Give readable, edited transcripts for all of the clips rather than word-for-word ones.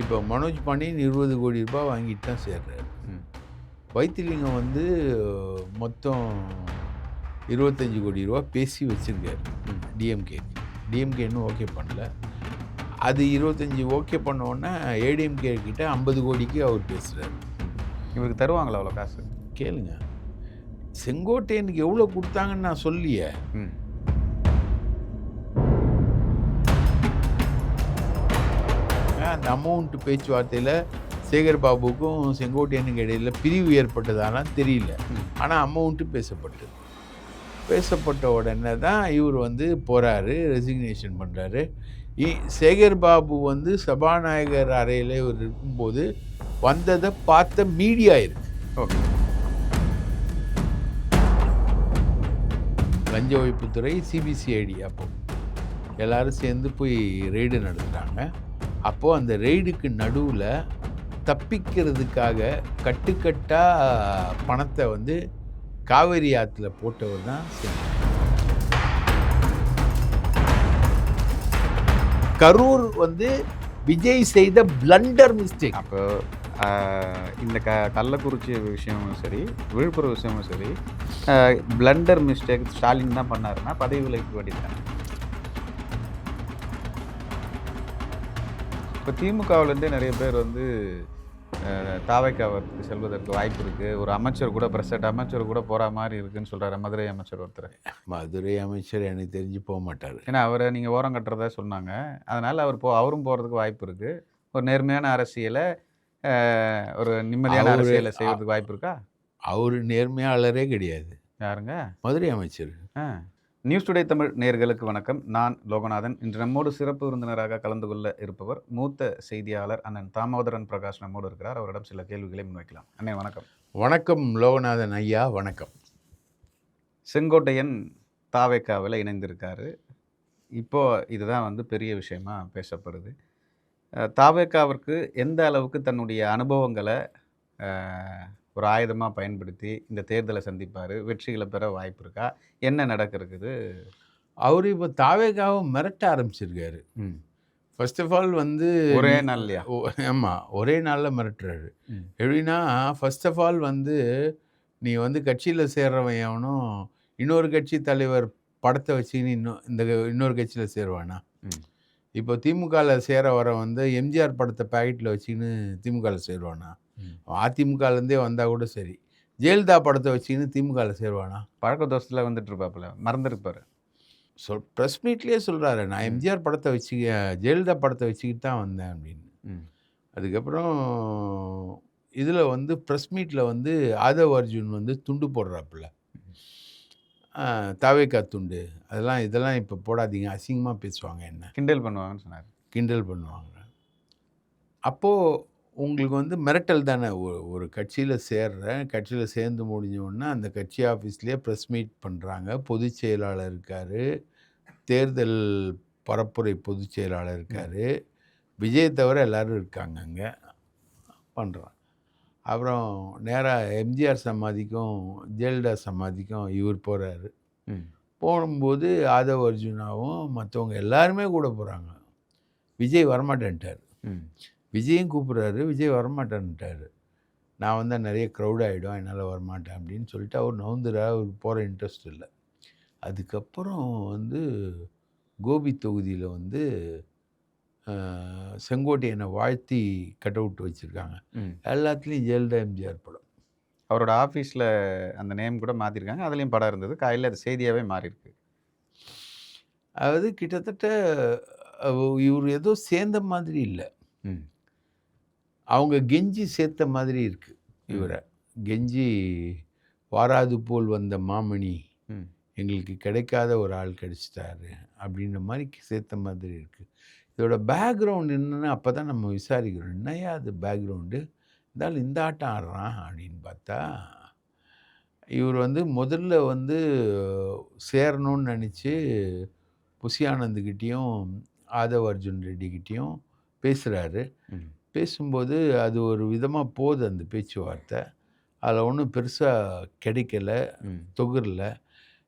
இப்போ மனோஜ் பாண்டியன் 20 கோடி ரூபாய் வாங்கிட்டு தான் சேர்றாரு. வைத்திலிங்கம் வந்து மொத்தம் 25 கோடி ரூபா பேசி வச்சிருக்காரு டிஎம்கேக்கு. டிஎம்கே இன்னும் ஓகே பண்ணல. அது 25 ஓகே பண்ண உடனே ஏடிஎம்கே கிட்ட 50 கோடிக்கு அவர் பேசுகிறார். இவருக்கு தருவாங்களா அவ்வளோ காசு? கேளுங்க, செங்கோட்டையனுக்கு எவ்வளோ கொடுத்தாங்கன்னு நான் சொல்லியே. அந்த அமௌண்ட் பேச்சுவார்த்தையில் சேகர் பாபுக்கும் செங்கோட்டையனுக்கு இடையில பிரிவு ஏற்பட்டதானா தெரியல. ஆனால் அமௌண்ட்டு பேசப்பட்ட உடனே தான் இவர் வந்து போகிறாரு, ரெசிக்னேஷன் பண்ணுறாரு. சேகர் பாபு வந்து சபாநாயகர் அறையில் இவர் இருக்கும்போது வந்ததை பார்த்த மீடியா இருக்கு. ஓகே. லஞ்ச ஒழிப்புத்துறை சிபிசிஐடி அப்போ எல்லாரும் சேர்ந்து போய் ரெய்டு நடத்துகிறாங்க. அப்போது அந்த ரெய்டுக்கு நடுவில் தப்பிக்கிறதுக்காக கட்டுக்கட்டாக பணத்தை வந்து காவேரி ஆற்றுல போட்டவர் தான் கரூர் வந்து விஜய் செய்த பிளண்டர் மிஸ்டேக். அப்போ இந்த கள்ளக்குறிச்சி விஷயமும் சரி, விழுப்புரம் விஷயமும் சரி, பிளண்டர் மிஸ்டேக் ஸ்டாலின் தான் பண்ணாருன்னா பதவி விலக்கு வேண்டியது. இப்போ திமுகவிலேருந்தே நிறைய பேர் வந்து தாவைக்காவத்துக்கு செல்வதற்கு வாய்ப்பு இருக்குது. ஒரு அமைச்சர் கூட பிரசிடென்ட் அமைச்சர் கூட போகிற மாதிரி இருக்குதுன்னு சொல்கிறாரு மதுரை அமைச்சர் ஒருத்தர். மதுரை அமைச்சர் எனக்கு தெரிஞ்சு போக மாட்டார். ஏன்னா அவரை நீங்கள் ஓரம் கட்டுறதா சொன்னாங்க. அதனால் அவரும் போகிறதுக்கு வாய்ப்பு இருக்குது. ஒரு நேர்மையான அரசியலை, ஒரு நிம்மதியான அரசியலை செய்வதுக்கு வாய்ப்பு இருக்கா? அவர் நேர்மையாளரே கிடையாது. யாருங்க? மதுரை அமைச்சர். நியூஸ் டுடே தமிழ் நேயர்களுக்கு வணக்கம். நான் லோகநாதன். இன்று நம்மோடு சிறப்பு விருந்தினராக கலந்து கொள்ள இருப்பவர் மூத்த செய்தியாளர் அண்ணன் தாமோதரன் பிரகாஷ் நம்மோடு இருக்கிறார். அவரிடம் சில கேள்விகளை முன்வைக்கலாம். அண்ணே வணக்கம். வணக்கம் லோகநாதன் ஐயா, வணக்கம். செங்கோட்டையன் தாவேக்காவில் இணைந்திருக்காரு. இப்போது இதுதான் வந்து பெரிய விஷயமா பேசப்படுது. தாவேக்காவிற்கு எந்த அளவுக்கு தன்னுடைய அனுபவங்களை ஒரு ஆயுதமாக பயன்படுத்தி இந்த தேர்தலை சந்திப்பார், வெற்றிகளை பெற வாய்ப்பு இருக்கா, என்ன நடக்கிறது? அவர் இப்போ தாவேக்காவை மிரட்ட ஆரம்பிச்சிருக்காரு. ஃபர்ஸ்ட் ஆஃப் ஆல் வந்து ஒரே நாள்லையா? ஆமாம், ஒரே நாளில் மிரட்டுறாரு. எப்படின்னா, ஃபர்ஸ்ட் ஆஃப் ஆல் வந்து நீ வந்து கட்சியில் சேர்றவன் எவனும் இன்னொரு கட்சி தலைவர் படத்தை வச்சுக்கின்னு இன்னொரு கட்சியில் சேருவானா? இப்போ திமுகவில் சேர வர வந்து எம்ஜிஆர் படத்தை பேக்கெட்டில் வச்சுக்கின்னு திமுகவில் சேருவானா? அதிமுகலேருந்தே வந்தால் கூட சரி. ஜெயலலிதா படத்தை வச்சுக்கின்னு திமுகவில் சேருவானா? பழக்க தோசத்தில் வந்துட்டு இருப்பாப்புல, மறந்துருப்பார். ப்ரெஸ் மீட்லேயே சொல்கிறாரு, நான் எம்ஜிஆர் படத்தை ஜெயலலிதா படத்தை வச்சுக்கிட்டு தான் வந்தேன் அப்படின்னு. அதுக்கப்புறம் இதில் வந்து ப்ரெஸ் மீட்டில் வந்து ஆதவ் அர்ஜுன் வந்து துண்டு போடுறாப்புல, தாவேக்கா துண்டு. இதெல்லாம் இப்போ போடாதீங்க, அசிங்கமாக பேசுவாங்க, என்ன கிண்டல் பண்ணுவாங்கன்னு சொன்னார். கிண்டல் பண்ணுவாங்க. அப்போது உங்களுக்கு வந்து மிரட்டல் தானே. ஒரு கட்சியில் கட்சியில் சேர்ந்து முடிஞ்சோடனே அந்த கட்சி ஆஃபீஸ்லேயே ப்ரெஸ் மீட் பண்ணுறாங்க. பொதுச் செயலாளர் இருக்கார், தேர்தல் பரப்புரை பொதுச் செயலாளர் இருக்கார், விஜய் தவிர எல்லோரும் இருக்காங்க. அங்கே பண்ணுறான். அப்புறம் நேராக எம்ஜிஆர் சமாதிக்கும் ஜெயலலிதா சமாதிக்கும் இவர் போகிறாரு. போகும்போது ஆதவ் அர்ஜுனாவும் மற்றவங்க எல்லாருமே கூட போகிறாங்க. விஜய் வரமாட்டேன்ட்டார். விஜயும் கூப்பிட்றாரு, விஜய் வரமாட்டேன்ட்டார். நான் வந்தால் நிறைய க்ரௌட் ஆகிடும், என்னால் வரமாட்டேன் அப்படின்னு சொல்லிட்டு அவர் நவுந்துரா, அவருக்கு போகிற இன்ட்ரெஸ்ட் இல்லை. அதுக்கப்புறம் வந்து கோபி தொகுதியில் வந்து செங்கோட்டையனை வாழ்த்தி கட் அவுட் வச்சுருக்காங்க. எல்லாத்துலேயும் ஜெயலலிதா எம்ஜிஆர் படம். அவரோட ஆஃபீஸில் அந்த நேம் கூட மாற்றிருக்காங்க, அதுலேயும் படம் இருந்தது. காலையில் அது செய்தியாகவே மாறியிருக்கு. அதாவது கிட்டத்தட்ட இவர் ஏதோ சேர்ந்த மாதிரி இல்லை, அவங்க கெஞ்சி சேர்த்த மாதிரி இருக்குது. இவரை கெஞ்சி வாராது போல் வந்த மாமணி எங்களுக்கு கிடைக்காத ஒரு ஆள் கிடைச்சிட்டாரு அப்படின்ற மாதிரி சேர்த்த மாதிரி இருக்குது. இதோட பேக்ரவுண்ட் என்னென்னு அப்போ தான் நம்ம விசாரிக்கிறோம். என்னையா அது பேக்ரவுண்டு, இருந்தாலும் இந்த ஆட்டம் ஆடுறான் அப்படின்னு பார்த்தா, இவர் வந்து முதல்ல வந்து சேரணும்னு நினச்சி புசி ஆனந்துக்கிட்டேயும் ஆதவ் அர்ஜுன் ரெட்டிக்கிட்டேயும் பேசுகிறாரு. பேசும்போது அது ஒரு விதமாக போகுது அந்த பேச்சுவார்த்தை. அதில் ஒன்றும் பெருசாக கிடைக்கல, தொகுரில்.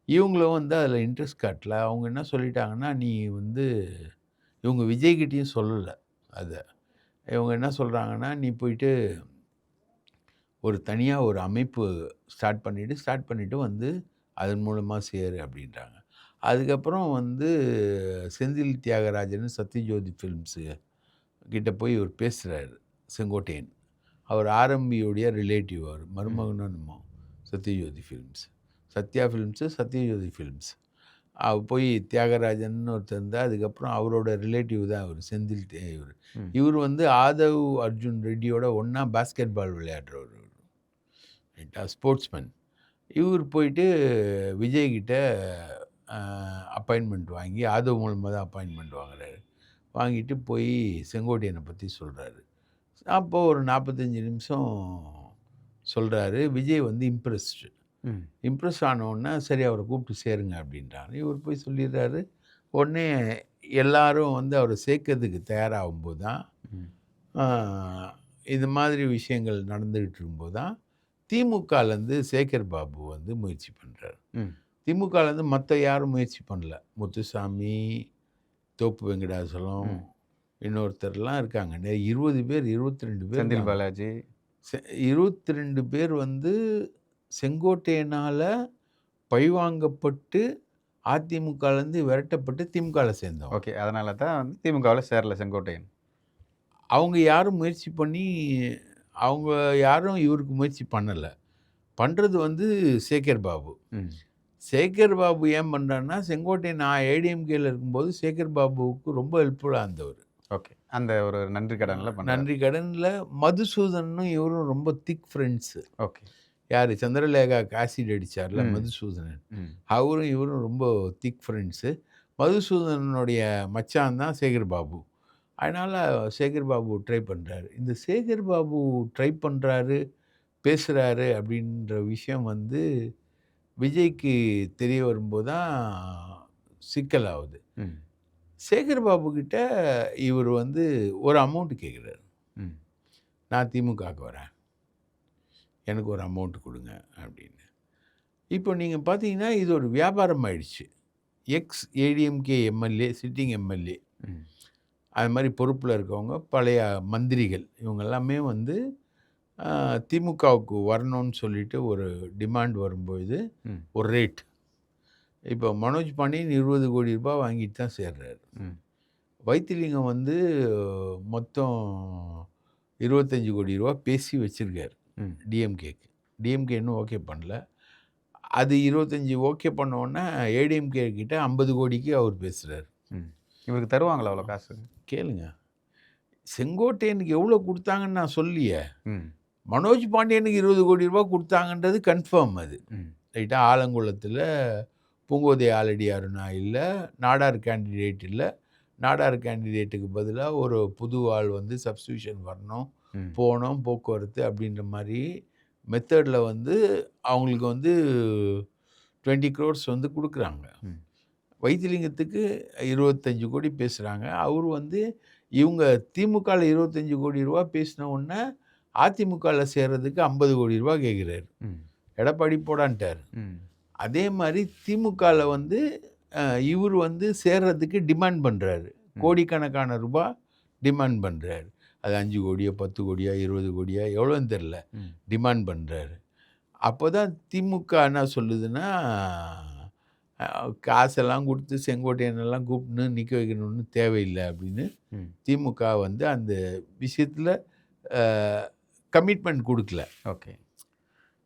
இவங்களும் வந்து அதில் இன்ட்ரெஸ்ட் காட்டல. அவங்க என்ன சொல்லிட்டாங்கன்னா, நீ வந்து இவங்க விஜய்கிட்டையும் சொல்லலை அதை, இவங்க என்ன சொல்கிறாங்கன்னா, நீ போயிட்டு ஒரு தனியாக ஒரு அமைப்பு ஸ்டார்ட் பண்ணிவிட்டு வந்து அதன் மூலமாக சேரு அப்படின்றாங்க. அதுக்கப்புறம் வந்து செந்தில் தியாகராஜன் சத்யஜோதி ஃபிலிம்ஸு கிட்ட போய் இவர் பேசுகிறாரு செங்கோட்டையன். அவர் ஆர்எம்பியோடைய ரிலேட்டிவ் அவர். மருமகனோ என்னமோ Sathyajyothi films. Sathya films, Sathyajyothi films. போய் தியாகராஜன்னு ஒருத்தர் இருந்தார். அதுக்கப்புறம் அவரோட ரிலேட்டிவ் தான் அவர் செந்தில் இவர். இவர் வந்து ஆதவ் அர்ஜுன் ரெட்டியோட ஒன்றா பாஸ்கெட் பால் விளையாடுறவர். ரைட்டா, ஸ்போர்ட்ஸ்மேன். இவர் போயிட்டு விஜய்கிட்ட அப்பாயின்மெண்ட் வாங்கி ஆதவ் மூலமாக தான் அப்பாயின்மெண்ட் வாங்குறாரு. வாங்கிட்டு போய் செங்கோட்டையனை பற்றி சொல்கிறாரு. அப்போது ஒரு 45 நிமிஷம் சொல்கிறாரு. விஜய் வந்து இம்ப்ரெஸ் ஆனவுடனே சரி அவரை கூப்பிட்டு சேருங்க அப்படின்றாரு. இவர் போய் சொல்லிடுறாரு. உடனே எல்லாரும் வந்து அவரை சேர்க்கறதுக்கு தயாராகும்போது தான் இது மாதிரி விஷயங்கள் நடந்துக்கிட்டு இருக்கும்போது தான் திமுகலேருந்து சேகர் பாபு வந்து முயற்சி பண்ணுறாரு. திமுகலேருந்து மற்ற யாரும் முயற்சி பண்ணல. முத்துசாமி, தோப்பு வெங்கடாசலம், இன்னொருத்தர்லாம் இருக்காங்க. 20 பேர் 22 பேர் செந்தில் பாலாஜி 22 பேர் வந்து செங்கோட்டையனால் பழிவாங்கப்பட்டு அதிமுகலேருந்து விரட்டப்பட்டு திமுகவில் சேர்ந்தவங்க. ஓகே. அதனால தான் வந்து திமுகவில் சேரல செங்கோட்டையன். அவங்க யாரும் முயற்சி பண்ணி அவங்க யாரும் இவருக்கு முயற்சி பண்ணலை. பண்ணுறது வந்து சேகர் பாபு. சேகர் பாபு ஏன் பண்ணுறாருன்னா, செங்கோட்டையன் நான் ஏடிஎம்கேல இருக்கும்போது சேகர் பாபுவுக்கு ரொம்ப ஹெல்ப்ஃபுல்லாக இருந்தவர். ஓகே. அந்த ஒரு நன்றி கடனில் நன்றி கடனில் மதுசூதனும் இவரும் ரொம்ப திக் ஃப்ரெண்ட்ஸு. ஓகே. யார் சந்திரலேகாவுக்கு ஆசிட் அடித்தார்ல மதுசூதனன், அவரும் இவரும் ரொம்ப திக் ஃப்ரெண்ட்ஸு. மதுசூதனனுடைய மச்சான் தான் சேகர் பாபு. அதனால் சேகர் பாபு ட்ரை பண்ணுறாரு. இந்த சேகர் பாபு ட்ரை பண்ணுறாரு, பேசுகிறாரு அப்படின்ற விஷயம் வந்து விஜய்க்கு தெரிய வரும்போது தான் சிக்கலாகுது. சேகர் பாபு கிட்ட இவர் வந்து ஒரு அமௌண்ட் கேட்குறாரு. நான் திமுகவுக்கு வரேன், எனக்கு ஒரு அமௌண்ட் கொடுங்க அப்படின்னு. இப்போ நீங்கள் பார்த்தீங்கன்னா இது ஒரு வியாபாரம் ஆயிடுச்சு. X ADMK MLA, sitting MLA, அது மாதிரி பொறுப்பில் இருக்கவங்க, பழைய மந்திரிகள், இவங்க எல்லாமே வந்து திமுகவுக்கு வரணும்னு சொல்லிட்டு ஒரு டிமாண்ட் வரும்போது ஒரு ரேட். இப்போ மனோஜ் பாண்டியன் 20 கோடி ரூபாய் வாங்கிட்டு தான் சேர்றாரு. வைத்திலிங்கம் வந்து மொத்தம் 25 கோடி ரூபா பேசி வச்சுருக்காரு டிஎம்கேக்கு. டிஎம்கே இன்னும் ஓகே பண்ணல. அது 25 ஓகே பண்ணோன்னா ஏடிஎம்கே கிட்ட 50 கோடிக்கு அவர் பேசுகிறார். இவருக்கு தருவாங்களா அவ்வளோ காசு? கேளுங்க, செங்கோட்டையனுக்கு எவ்வளோ கொடுத்தாங்கன்னு நான் சொல்லியே. மனோஜ் பாண்டியனுக்கு 20 கோடி ரூபா கொடுத்தாங்கன்றது கன்ஃபார்ம். அது ரைட்டா. ஆலங்குளத்தில் பூங்கோதை ஆலடியாருனா இல்லை, நாடார் கேண்டிடேட் இல்லை, நாடார் கேண்டிடேட்டுக்கு பதிலாக ஒரு புது ஆள் வந்து சப்ஸ்டியூஷன் வரணும், போகணும், போக்குவரத்து அப்படின்ற மாதிரி மெத்தடில் வந்து அவங்களுக்கு வந்து 20 crores வந்து கொடுக்குறாங்க. வைத்திலிங்கத்துக்கு 25 கோடி பேசுகிறாங்க. அவர் வந்து இவங்க திமுகவில் 25 கோடி ரூபா பேசின உடனே அதிமுகவில் சேர்றதுக்கு 50 கோடி ரூபா கேட்குறாரு. எடப்பாடி போடான்ட்டார். அதே மாதிரி திமுகவில் வந்து இவர் வந்து சேர்றதுக்கு டிமாண்ட் பண்ணுறாரு. கோடிக்கணக்கான ரூபா டிமாண்ட் பண்ணுறாரு. அது 5 கோடியா 10 கோடியா 20 கோடியா எவ்வளோன்னு தெரில, டிமாண்ட் பண்ணுறாரு. அப்போ தான் திமுக என்ன சொல்லுதுன்னா, காசெல்லாம் கொடுத்து செங்கோட்டையனெல்லாம் கூப்பிட்டு நிற்க வைக்கணும்னு தேவையில்லை அப்படின்னு திமுக வந்து அந்த விஷயத்தில் கமிட்மெண்ட் கொடுக்கல. ஓகே.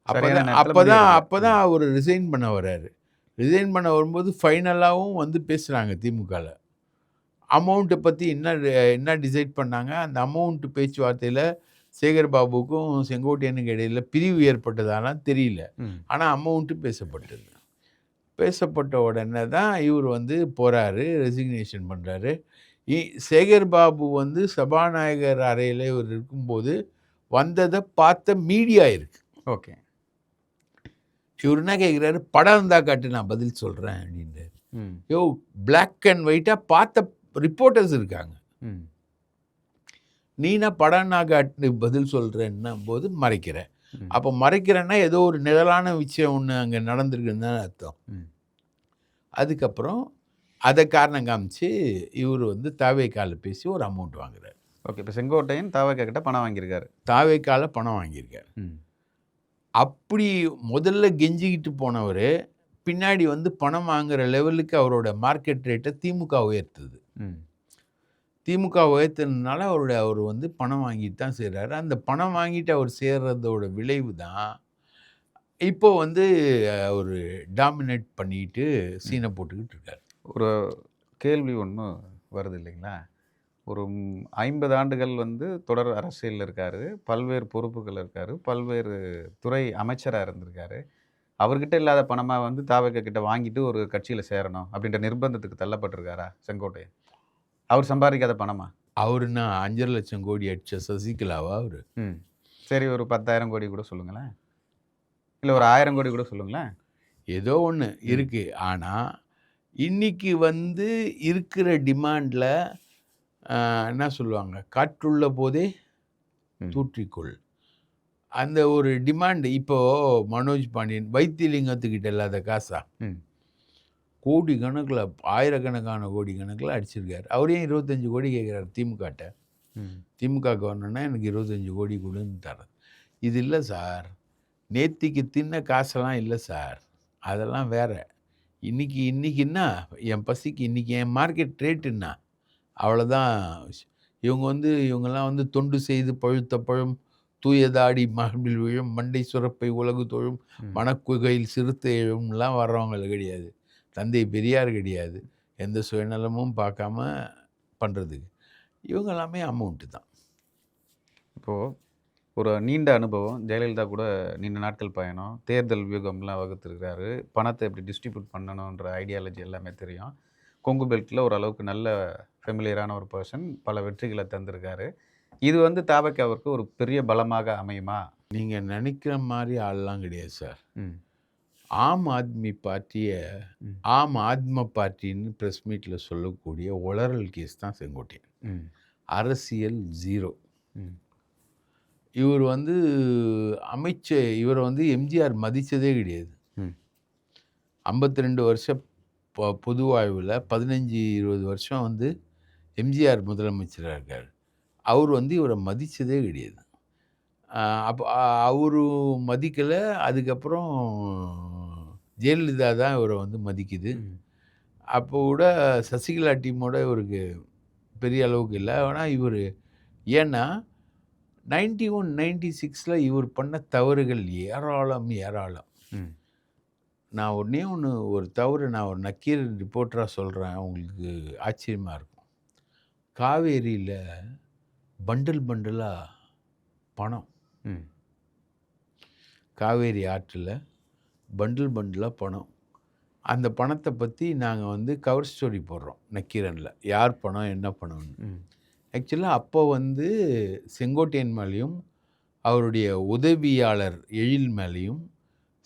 அப்போதான் அவர் ரிசைன் பண்ண வர்றாரு. ரிசைன் பண்ண வரும்போது ஃபைனலாகவும் வந்து பேசுகிறாங்க திமுகவில். அமௌண்ட்டை பற்றி என்ன டிசைட் பண்ணாங்க, அந்த அமௌண்ட்டு பேச்சுவார்த்தையில் சேகர் பாபுக்கும் செங்கோட்டையனுக்கு இடையில் பிரிவு ஏற்பட்டதாலாம் தெரியல. ஆனால் அமௌண்ட்டு பேசப்பட்டது. பேசப்பட்ட உடனே தான் இவர் வந்து போகிறாரு, ரெசிக்னேஷன் பண்ணுறாரு. சேகர் பாபு வந்து சபாநாயகர் அறையில் இவர் இருக்கும்போது வந்ததை பார்த்த மீடியா இருக்குது. ஓகே. இவர் என்ன கேட்குறாரு, படம் இருந்தால் காட்டு நான் பதில் சொல்கிறேன் அப்படின்றாரு. யோ, பிளாக் அண்ட் ஒயிட்டாக பார்த்த ரிப்போர்ட்டர்ஸ் இருக்காங்க. நீனா படம்னா காட்டு பதில் சொல்கிறேன்னா போது மறைக்கிற. அப்போ மறைக்கிறேன்னா ஏதோ ஒரு நிழலான விஷயம் ஒன்று அங்கே நடந்திருக்குன்னு தான் அர்த்தம். அதுக்கப்புறம் அதை காரணம் காமிச்சு இவர் வந்து தாவேக்கால பேசி ஒரு அமௌண்ட் வாங்குறாரு. ஓகே. இப்ப செங்கோட்டையன் தாவேகா கிட்ட பணம் வாங்கியிருக்காரு. தாவேக்கால பணம் வாங்கியிருக்காரு. ம். அப்படி முதல்ல கெஞ்சிக்கிட்டு போனவரு, பின்னாடி வந்து பணம் வாங்குற லெவலுக்கு அவரோட மார்க்கெட் ரேட்ட திமுக உயர்த்துது. ம். திமுக உயர்த்துனதுனால அவர் வந்து பணம் வாங்கிட்டு தான் செய்றாரு. அந்த பணம் வாங்கிட்டு அவர் சேர்றதோட விளைவு தான், இப்போ வந்து அவரு டாமினேட் பண்ணிட்டு சீன போட்டுக்கிட்டு இருக்காரு. ஒரு கேள்வி ஒண்ணு வருது இல்லைங்களா? ஒரு 50 ஆண்டுகள் வந்து தொடர் அரசியல்ல இருக்காரு. பல்வேறு பொறுப்புகள் இருக்காரு. பல்வேறு துறை அமைச்சரா இருந்திருக்காரு. அவர்கிட்ட இல்லாத பணமா வந்து தாவேகா கிட்ட வாங்கிட்டு ஒரு கட்சியில சேரணும் அப்படின்ற நிர்பந்தத்துக்கு தள்ளப்பட்டிருக்காரா செங்கோட்டையன்? அவர் சம்பாதிக்காத பணமா? அவருன்னா 5,50,000 கோடி அடிச்ச சசிகலாவா அவரு? ம். சரி ஒரு 10,000 கோடி கூட சொல்லுங்களேன். இல்ல ஒரு 1000 கோடி கூட சொல்லுங்களேன். ஏதோ ஒண்ணு இருக்கு. ஆனா, இன்னைக்கு வந்து இருக்கிற டிமாண்ட்ல என்ன சொல்லுவாங்க? "காற்றுள்ள போதே ம். தூற்றிக்கொள்." அந்த ஒரு டிமாண்ட் இப்போ மனோஜ் பாண்டியன் வைத்திலிங்கத்துக்கிட்ட இல்லாத காசா? ம். கோடி கணக்குல, ஆயிரக்கணக்கான கோடி கணக்குல அடிச்சிருக்காரு. அவரு ஏன் 25 கோடி கேட்கிறாரு திமுகட்ட? ம். திமுகவுக்கு வரணும்னா எனக்கு 25 கோடி குடுன்னு தர்றேன். இது இல்ல சார். நேத்திக்கு தின்ன காசெல்லாம் இல்ல சார். அதெல்லாம் வேற. இன்னைக்கு இன்னைக்கு என்ன? என் பசிக்கு இன்னைக்கு என் மார்க்கெட் ரேட் என்ன? அவ்வளோதான். இவங்கலாம் வந்து தொண்டு செய்து பழுத்த பழம், தூயதாடி மார்பில் விழும், மண்டை சுரப்பை உலகு தொழும், ம். மணக்குகையில் சிறுத்தை எழும்லாம் வர்றவங்க கிடையாது. தந்தை பெரியார் கிடையாது. எந்த சுயநலமும் பார்க்காம பண்றதுக்கு. இவங்க எல்லாமே அமௌண்ட்டு தான். இப்போ ஒரு நீண்ட அனுபவம். ஜெயலலிதா கூட நீண்ட நாட்கள் பயணம். தேர்தல் வியூகம்லாம் வகுத்திருக்காரு. பணத்த எப்படி டிஸ்ட்ரிபியூட் பண்ணணுன்ற ஐடியாலஜி எல்லாமே தெரியும். கொங்கு பெல்ட்ல ஓரளவுக்கு நல்ல ஃபெமிலியரான ஒரு பெர்சன். பல வெற்றிகள தந்திருக்காரு. இது வந்து தாவேக்காவிற்கு ஒரு பெரிய பலமாக அமையுமா? நீங்க நெனைக்கிற மாரி ஆள்லாம் கிடையாது சார். ம். ஆம் ஆத்மி பார்ட்டிய ம். ஆம் ஆத்ம பார்ட்டின்னு பிரஸ் மீட்ல சொல்லக்கூடிய உளறல் கேஸ் தான் செங்கோட்டையன். ம். அரசியல் 0. ம். இவர் வந்து இவர வந்து எம்ஜிஆர் மதிச்சதே கிடையாது. ம். 52 வருஷ பொது வாழ்வுல 15, 20 வருஷம் வந்து எம்ஜிஆர் முதலமைச்சரா இருக்காரு. அவரு வந்து இவர மதிச்சதே கிடையாது. அப்ப அவரு மதிக்கல. அதுக்கப்புறம் ஜெயலலிதா தான் இவர வந்து மதிக்குது. ம். அப்போ கூட சசிகலா டீமோட இவருக்கு பெரிய அளவுக்கு இல்ல. ஆனா இவரு ஏன்னா 91, 96ல இவர் பண்ண தவறுகள் ஏராளம், ஏராளம். ம். நான் ஒண்ணே ஒண்ணு ஒரு தவறு நான் ஒரு நக்கீரன் ரிப்போர்ட்டரா சொல்றேன். உங்களுக்கு ஆச்சரியமா இருக்கும். காவேரியில பண்டில் பண்டிலா பணம். ம். காவேரி ஆற்றுல பண்டில் பண்டிலா பணம். அந்த பணத்த பத்தி நாங்க வந்து கவர் ஸ்டோரி போடுறோம் நக்கீரன்ல. யார் பணம்? என்ன பணம்னு. ம். ஆக்சுவலா அப்போ வந்து செங்கோட்டையன் மேலயும், அவருடைய உதவியாளர் எழில் மேலயும்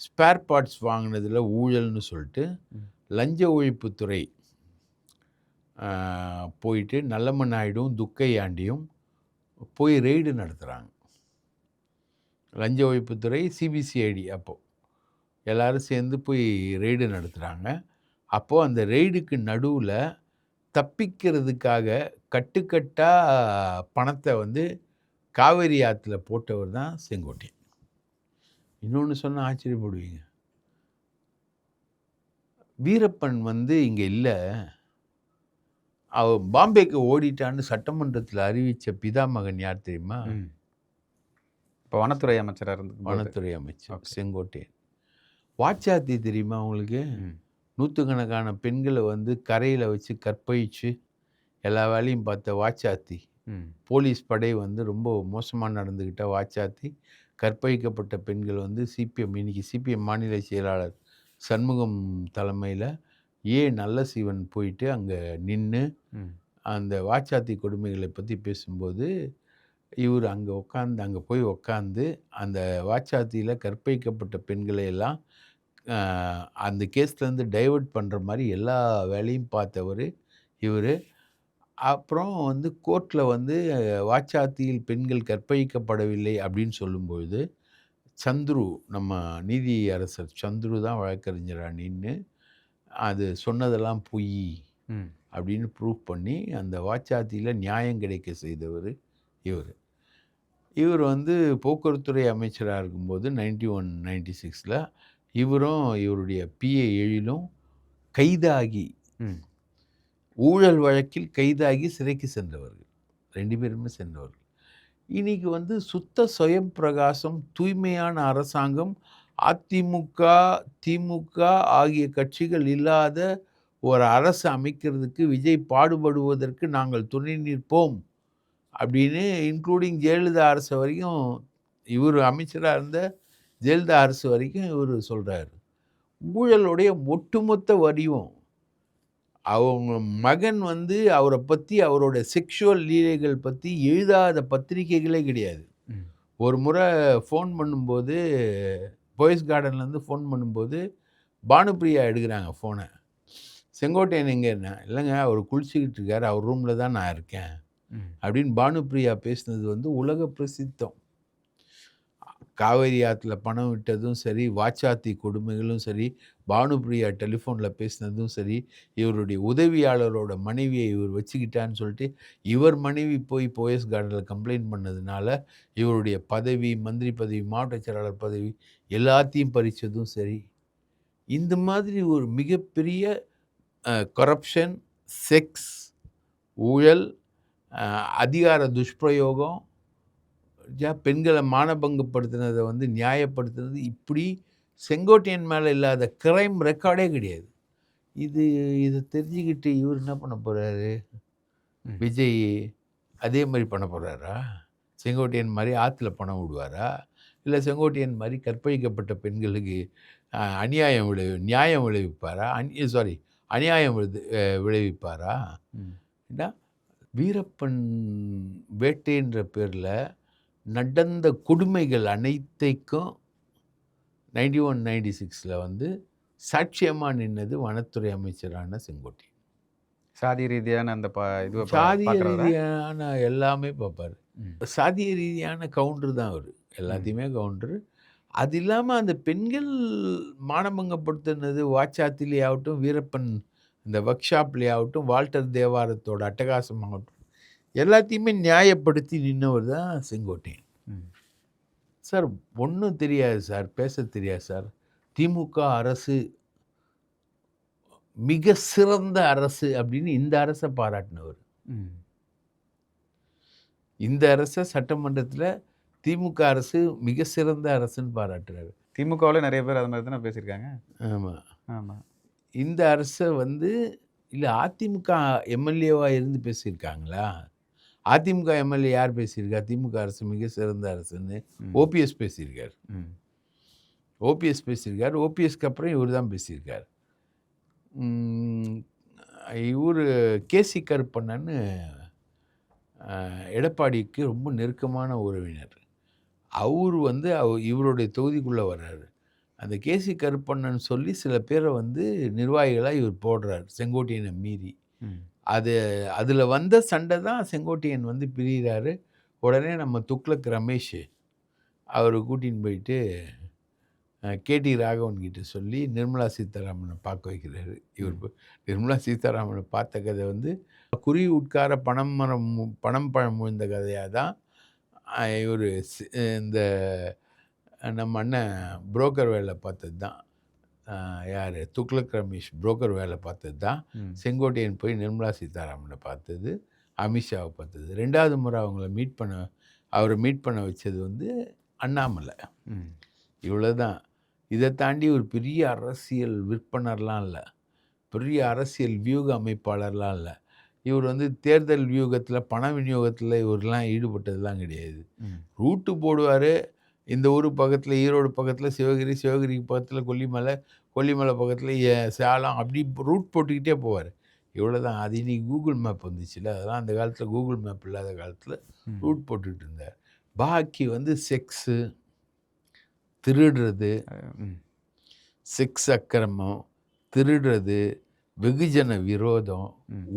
ஸ்பேர் பார்ட்ஸ் வாங்குனதுல ஊழல்னு சொல்ட்டு, ம். லஞ்ச ஒழிப்புத்துறை போயிட்டு நல்லமன் நாயுடும், துக்கையாண்டியும் போய் ரெய்டு நடத்துறாங்க. லஞ்ச ஒழிப்புத்துறை, சிபிசிஐடி அப்போ. எல்லாரும் சேர்ந்து போய் ரெய்டு நடத்துறாங்க. அப்போ அந்த ரெய்டுக்கு நடுவுல தப்பிக்கிறதுக்காக கட்டுக்கட்டா பணத்த வந்து காவேரி ஆத்துல போட்டவர் தான் செங்கோட்டையன். இன்னொன்னு சொன்னா ஆச்சரியப்படுவீங்க. வீரப்பன் வந்து இங்க இல்ல. அவன் பாம்பேக்கு ஓடிட்டான்னு சட்டமன்றத்துல அறிவிச்ச பிதாமகன் யார் தெரியுமா? ம். இப்ப வனத்துறை அமைச்சரா இருந்தபோது. வனத்துறை அமைச்சர் ஓகே. செங்கோட்டையன். வாச்சாத்தி தெரியுமா உங்களுக்கு? ம். நூத்துக்கணக்கான பெண்கள வந்து கரையில வச்சு கற்பழிச்சு எல்லா வேலையும் பார்த்த வாச்சாத்தி. ம். போலீஸ் படை வந்து ரொம்ப மோசமா நடந்துக்கிட்ட வாச்சாத்தி, கற்பழிக்கப்பட்ட பெண்கள் வந்து இன்னைக்கு சிபிஎம் மாநில செயலாளர் சண்முகம் தலைமையில நல்லசிவன் போயிட்டு அங்க நின்னு, ம். அந்த வாச்சாத்தி கொடுமைகளை பத்தி பேசும்போது, இவரு அங்க போய் உட்கார்ந்து, அந்த வாச்சாத்தியில கற்பழிக்கப்பட்ட பெண்களை எல்லாம் அ அந்த கேஸ்லேருந்து டைவர்ட் பண்ற மாரி எல்லா வேலையும் பார்த்தவரு இவரு. அப்புறம் வந்து கோர்ட்ல வந்து வாச்சாத்தியில் பெண்கள் கற்பழிக்கப்படவில்லை அப்படின்னு சொல்லும்பொழுது, சந்துரு நம்ம நீதியரசர் சந்துரு தான் வழக்கறிஞரா நின்னு, அது சொன்னதெல்லாம் பொய் ம். அப்படின்னு ப்ரூவ் பண்ணி அந்த வாச்சாத்தியில் நியாயம் கிடைக்க செய்தவர் இவர். இவர் வந்து போக்குவரத்துறை அமைச்சராக இருக்கும்போது 91-96 இவரும் இவருடைய பிஏ எழிலும் கைதாகி ஊழல் வழக்கில் கைதாகி சிறைக்கு சென்றவர்கள். 2 பேருமே சென்றவர்கள். இன்னைக்கு வந்து சுத்த சுயம் பிரகாசம், தூய்மையான அரசாங்கம், அதிமுக, திமுக ஆகிய கட்சிகள் இல்லாத ஒரு அரசு அமைக்கிறதுக்கு விஜய் பாடுபடுவதற்கு நாங்கள் துணை நிற்போம் அப்படின்னு இன்க்ளூடிங் ஜெயலலிதா அரசு வரைக்கும், இவர் அமைச்சராக இருந்த ஜெயலலிதா அரசு வரைக்கும் இவர் சொல்கிறாரு. ஊழலுடைய ஒட்டுமொத்த வடிவம். அவங்க மகன் வந்து அவரை பற்றி, அவரோட செக்ஷுவல் லீலைகள் பற்றி எழுதாத பத்திரிகைகளே கிடையாது. ஒரு முறை ஃபோன் பண்ணும்போது, போயஸ் கார்டன்லேருந்து ஃபோன் பண்ணும்போது பானுப்பிரியா எடுக்கிறாங்க ஃபோனை. செங்கோட்டையன் எங்கேன்னா, இல்லைங்க அவர் குளிச்சுக்கிட்டு இருக்கார், அவர் ரூமில் தான் நான் இருக்கேன் அப்படின்னு பானுப்பிரியா பேசினது வந்து உலக பிரசித்தம். காவேரி ஆற்றுல பணம் விட்டதும் சரி, வாச்சாத்தி கொடுமைகளும் சரி, பானுப்பிரியா டெலிஃபோனில் பேசினதும் சரி, இவருடைய உதவியாளரோட மனைவியை இவர் வச்சுக்கிட்டான்னு சொல்லிட்டு இவர் மனைவி போய் போயஸ் கார்டனில் கம்ப்ளைண்ட் பண்ணதுனால இவருடைய பதவி, மந்திரி பதவி, மாவட்ட செயலாளர் பதவி எல்லாத்தையும் பறித்ததும் சரி. இந்த மாதிரி ஒரு மிகப்பெரிய கரப்ஷன், செக்ஸ், ஊழல், அதிகார துஷ்பிரயோகம், பெண்களை மானபங்கப்படுத்தினதை வந்து நியாயப்படுத்தினது, இப்படி செங்கோட்டையன் மேலே இல்லாத கிரைம் ரெக்கார்டே கிடையாது. இதை தெரிஞ்சுக்கிட்டு இவர் என்ன பண்ண போகிறாரு? விஜய் அதே மாதிரி பண்ண போகிறாரா? செங்கோட்டையன் மாதிரி ஆற்றுல பணம் விடுவாரா? இல்லை செங்கோட்டையன் மாதிரி கற்பழிக்கப்பட்ட பெண்களுக்கு நியாயம் விளைவிப்பாரா? அநியாயம் விளைவிப்பாரா? ஏன்னா வீரப்பன் வேட்டைன்ற பேரில் நடந்த கொடுமைகள் அனைத்தைக்கும் 91-96 வந்து சாட்சியமாக நின்னது வனத்துறை அமைச்சரான செங்கோட்டையன். சாதி ரீதியான அந்த சாதிய ரீதியான எல்லாமே பார்ப்பார். சாதிய ரீதியான கவுண்டர் தான் அவர், எல்லாத்தையுமே கவுண்டர். அது இல்லாமல் அந்த பெண்கள் மானபங்கப்படுத்தினது வாச்சாத்திலே ஆகட்டும், வீரப்பன் இந்த ஒர்க் ஷாப்லேயே ஆகட்டும், வால்டர் தேவாரத்தோட அட்டகாசமாகட்டும், எல்லாத்தையுமே நியாயப்படுத்தி நின்னவர் தான் செங்கோட்டையன். சார் ஒன்றும் தெரியாது சார், பேச தெரியாது சார். திமுக அரசு மிக சிறந்த அரசு அப்படின்னு இந்த அரசை பாராட்டினவர். இந்த அரசை சட்டமன்றத்தில் திமுக அரசு மிக சிறந்த அரசுன்னு பாராட்டுறாரு. திமுகவில் நிறைய பேர் அது மாதிரி தானே பேசியிருக்காங்க. ஆமாம் ஆமாம். இந்த அரசை வந்து இல்லை அதிமுக எம்எல்ஏவாக இருந்து பேசியிருக்காங்களா? அதிமுக எம்எல்ஏ யார் பேசியிருக்கா? திமுக அரசு மிக சிறந்த அரசுன்னு ஓபிஎஸ் பேசியிருக்கார். ஓபிஎஸ்க்கு அப்புறம் இவர் தான் பேசியிருக்கார். இவர் கேசி கருப்பண்ணன்னு எடப்பாடிக்கு ரொம்ப நெருக்கமான உறவினர். அவர் வந்து இவருடைய தொகுதிக்குள்ளே வர்றாரு. அந்த கேசி கருப்பண்ணன் சொல்லி சில பேரை வந்து நிர்வாகிகளாக இவர் போடுறார், செங்கோட்டையனை மீறி. அதில் வந்த சண்டை தான் செங்கோட்டையன் வந்து பிரிகிறாரு. உடனே நம்ம துக்ளக் ரமேஷ் அவர் கூட்டின்னு போயிட்டு கேடி ராகவன் கிட்ட சொல்லி நிர்மலா சீதாராமனை பார்க்க வைக்கிறாரு. இவர் நிர்மலா சீதாராமனை பார்த்த கதை வந்து குருவி உட்கார பணம் பழம் விழுந்த கதையாக தான் இவர் இந்த நம்ம அண்ணன் புரோக்கர் வேலை பார்த்தது தான். யார்? துக்ளக் ரமேஷ் புரோக்கர் வேலை பார்த்தது தான். செங்கோட்டையன் போய் நிர்மலா சீதாராமனை பார்த்தது, அமித்ஷாவை பார்த்தது. 2வது முறை அவரை மீட் பண்ண வச்சது வந்து அண்ணாமலை. இவ்வளோதான். இதை தாண்டி ஒரு பெரிய அரசியல் விற்பனர்லாம் இல்லை, பெரிய அரசியல் வியூக அமைப்பாளர்லாம் இல்லை. இவர் வந்து தேர்தல் வியூகத்தில் பண விநியோகத்தில் இவரெலாம் ஈடுபட்டதுலாம் கிடையாது. ரூட்டு போடுவார். இந்த ஊர் பக்கத்தில் ஈரோடு பக்கத்தில் சிவகிரிக்கு பக்கத்தில் கொல்லிமலை பக்கத்தில் சேலம், அப்படி ரூட் போட்டுக்கிட்டே போவார். இவ்வளோதான். அது இன்னைக்கு கூகுள் மேப் வந்துச்சுல்ல, அதெல்லாம் அந்த காலத்தில் கூகுள் மேப் இல்லாத காலத்தில் ரூட் போட்டுக்கிட்டு இருந்தார். பாக்கி வந்து செக்ஸு, திருடுறது, செக்ஸ் அக்கிரமம், திருடுறது, வெகுஜன விரோதம்,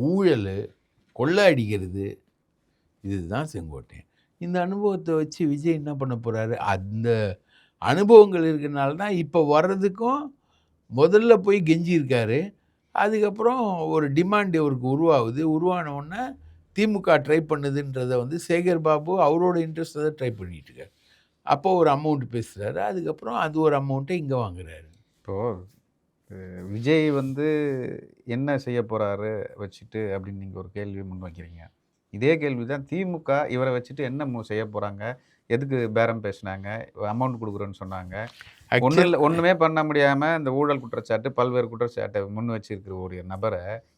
ஊழல், கொள்ளை அடிக்கிறது, இதுதான் செங்கோட்டையன். இந்த அனுபவத்தை வச்சு விஜய் என்ன பண்ண போகிறாரு? அந்த அனுபவங்கள் இருக்கிறனால தான் இப்போ வர்றதுக்கும் முதல்ல போய் கெஞ்சியிருக்காரு. அதுக்கப்புறம் ஒரு டிமாண்ட் இவருக்கு உருவாகுது. உருவான உடனே திமுக ட்ரை பண்ணுதுன்றத வந்து சேகர் பாபு அவரோட இன்ட்ரெஸ்ட்ல தான் ட்ரை பண்ணிட்டு இருக்காரு. அப்போ ஒரு அமௌண்ட் பேசுறாரு. அதுக்கப்புறம் அது ஒரு அமௌண்ட்ட இங்க வாங்குறாரு. இப்போ விஜய் வந்து என்ன செய்ய போறாரு வச்சுட்டு அப்படின்னு நீங்க ஒரு கேள்வி முன்வைக்கிறீங்க. இதே கேள்வி தான் திமுக இவர வச்சுட்டு என்ன செய்ய போறாங்க? எதுக்கு பேரம் பேசுனாங்க? அமௌண்ட் குடுக்குறேன்னு சொன்னாங்க. ஆக்சுவல் ஒண்ணுமே பண்ண முடியாம இந்த ஊழல் குற்றச்சாட்டு, பல்வேறு குற்றச்சாட்ட முன் வச்சிருக்கிற ஒரு நபர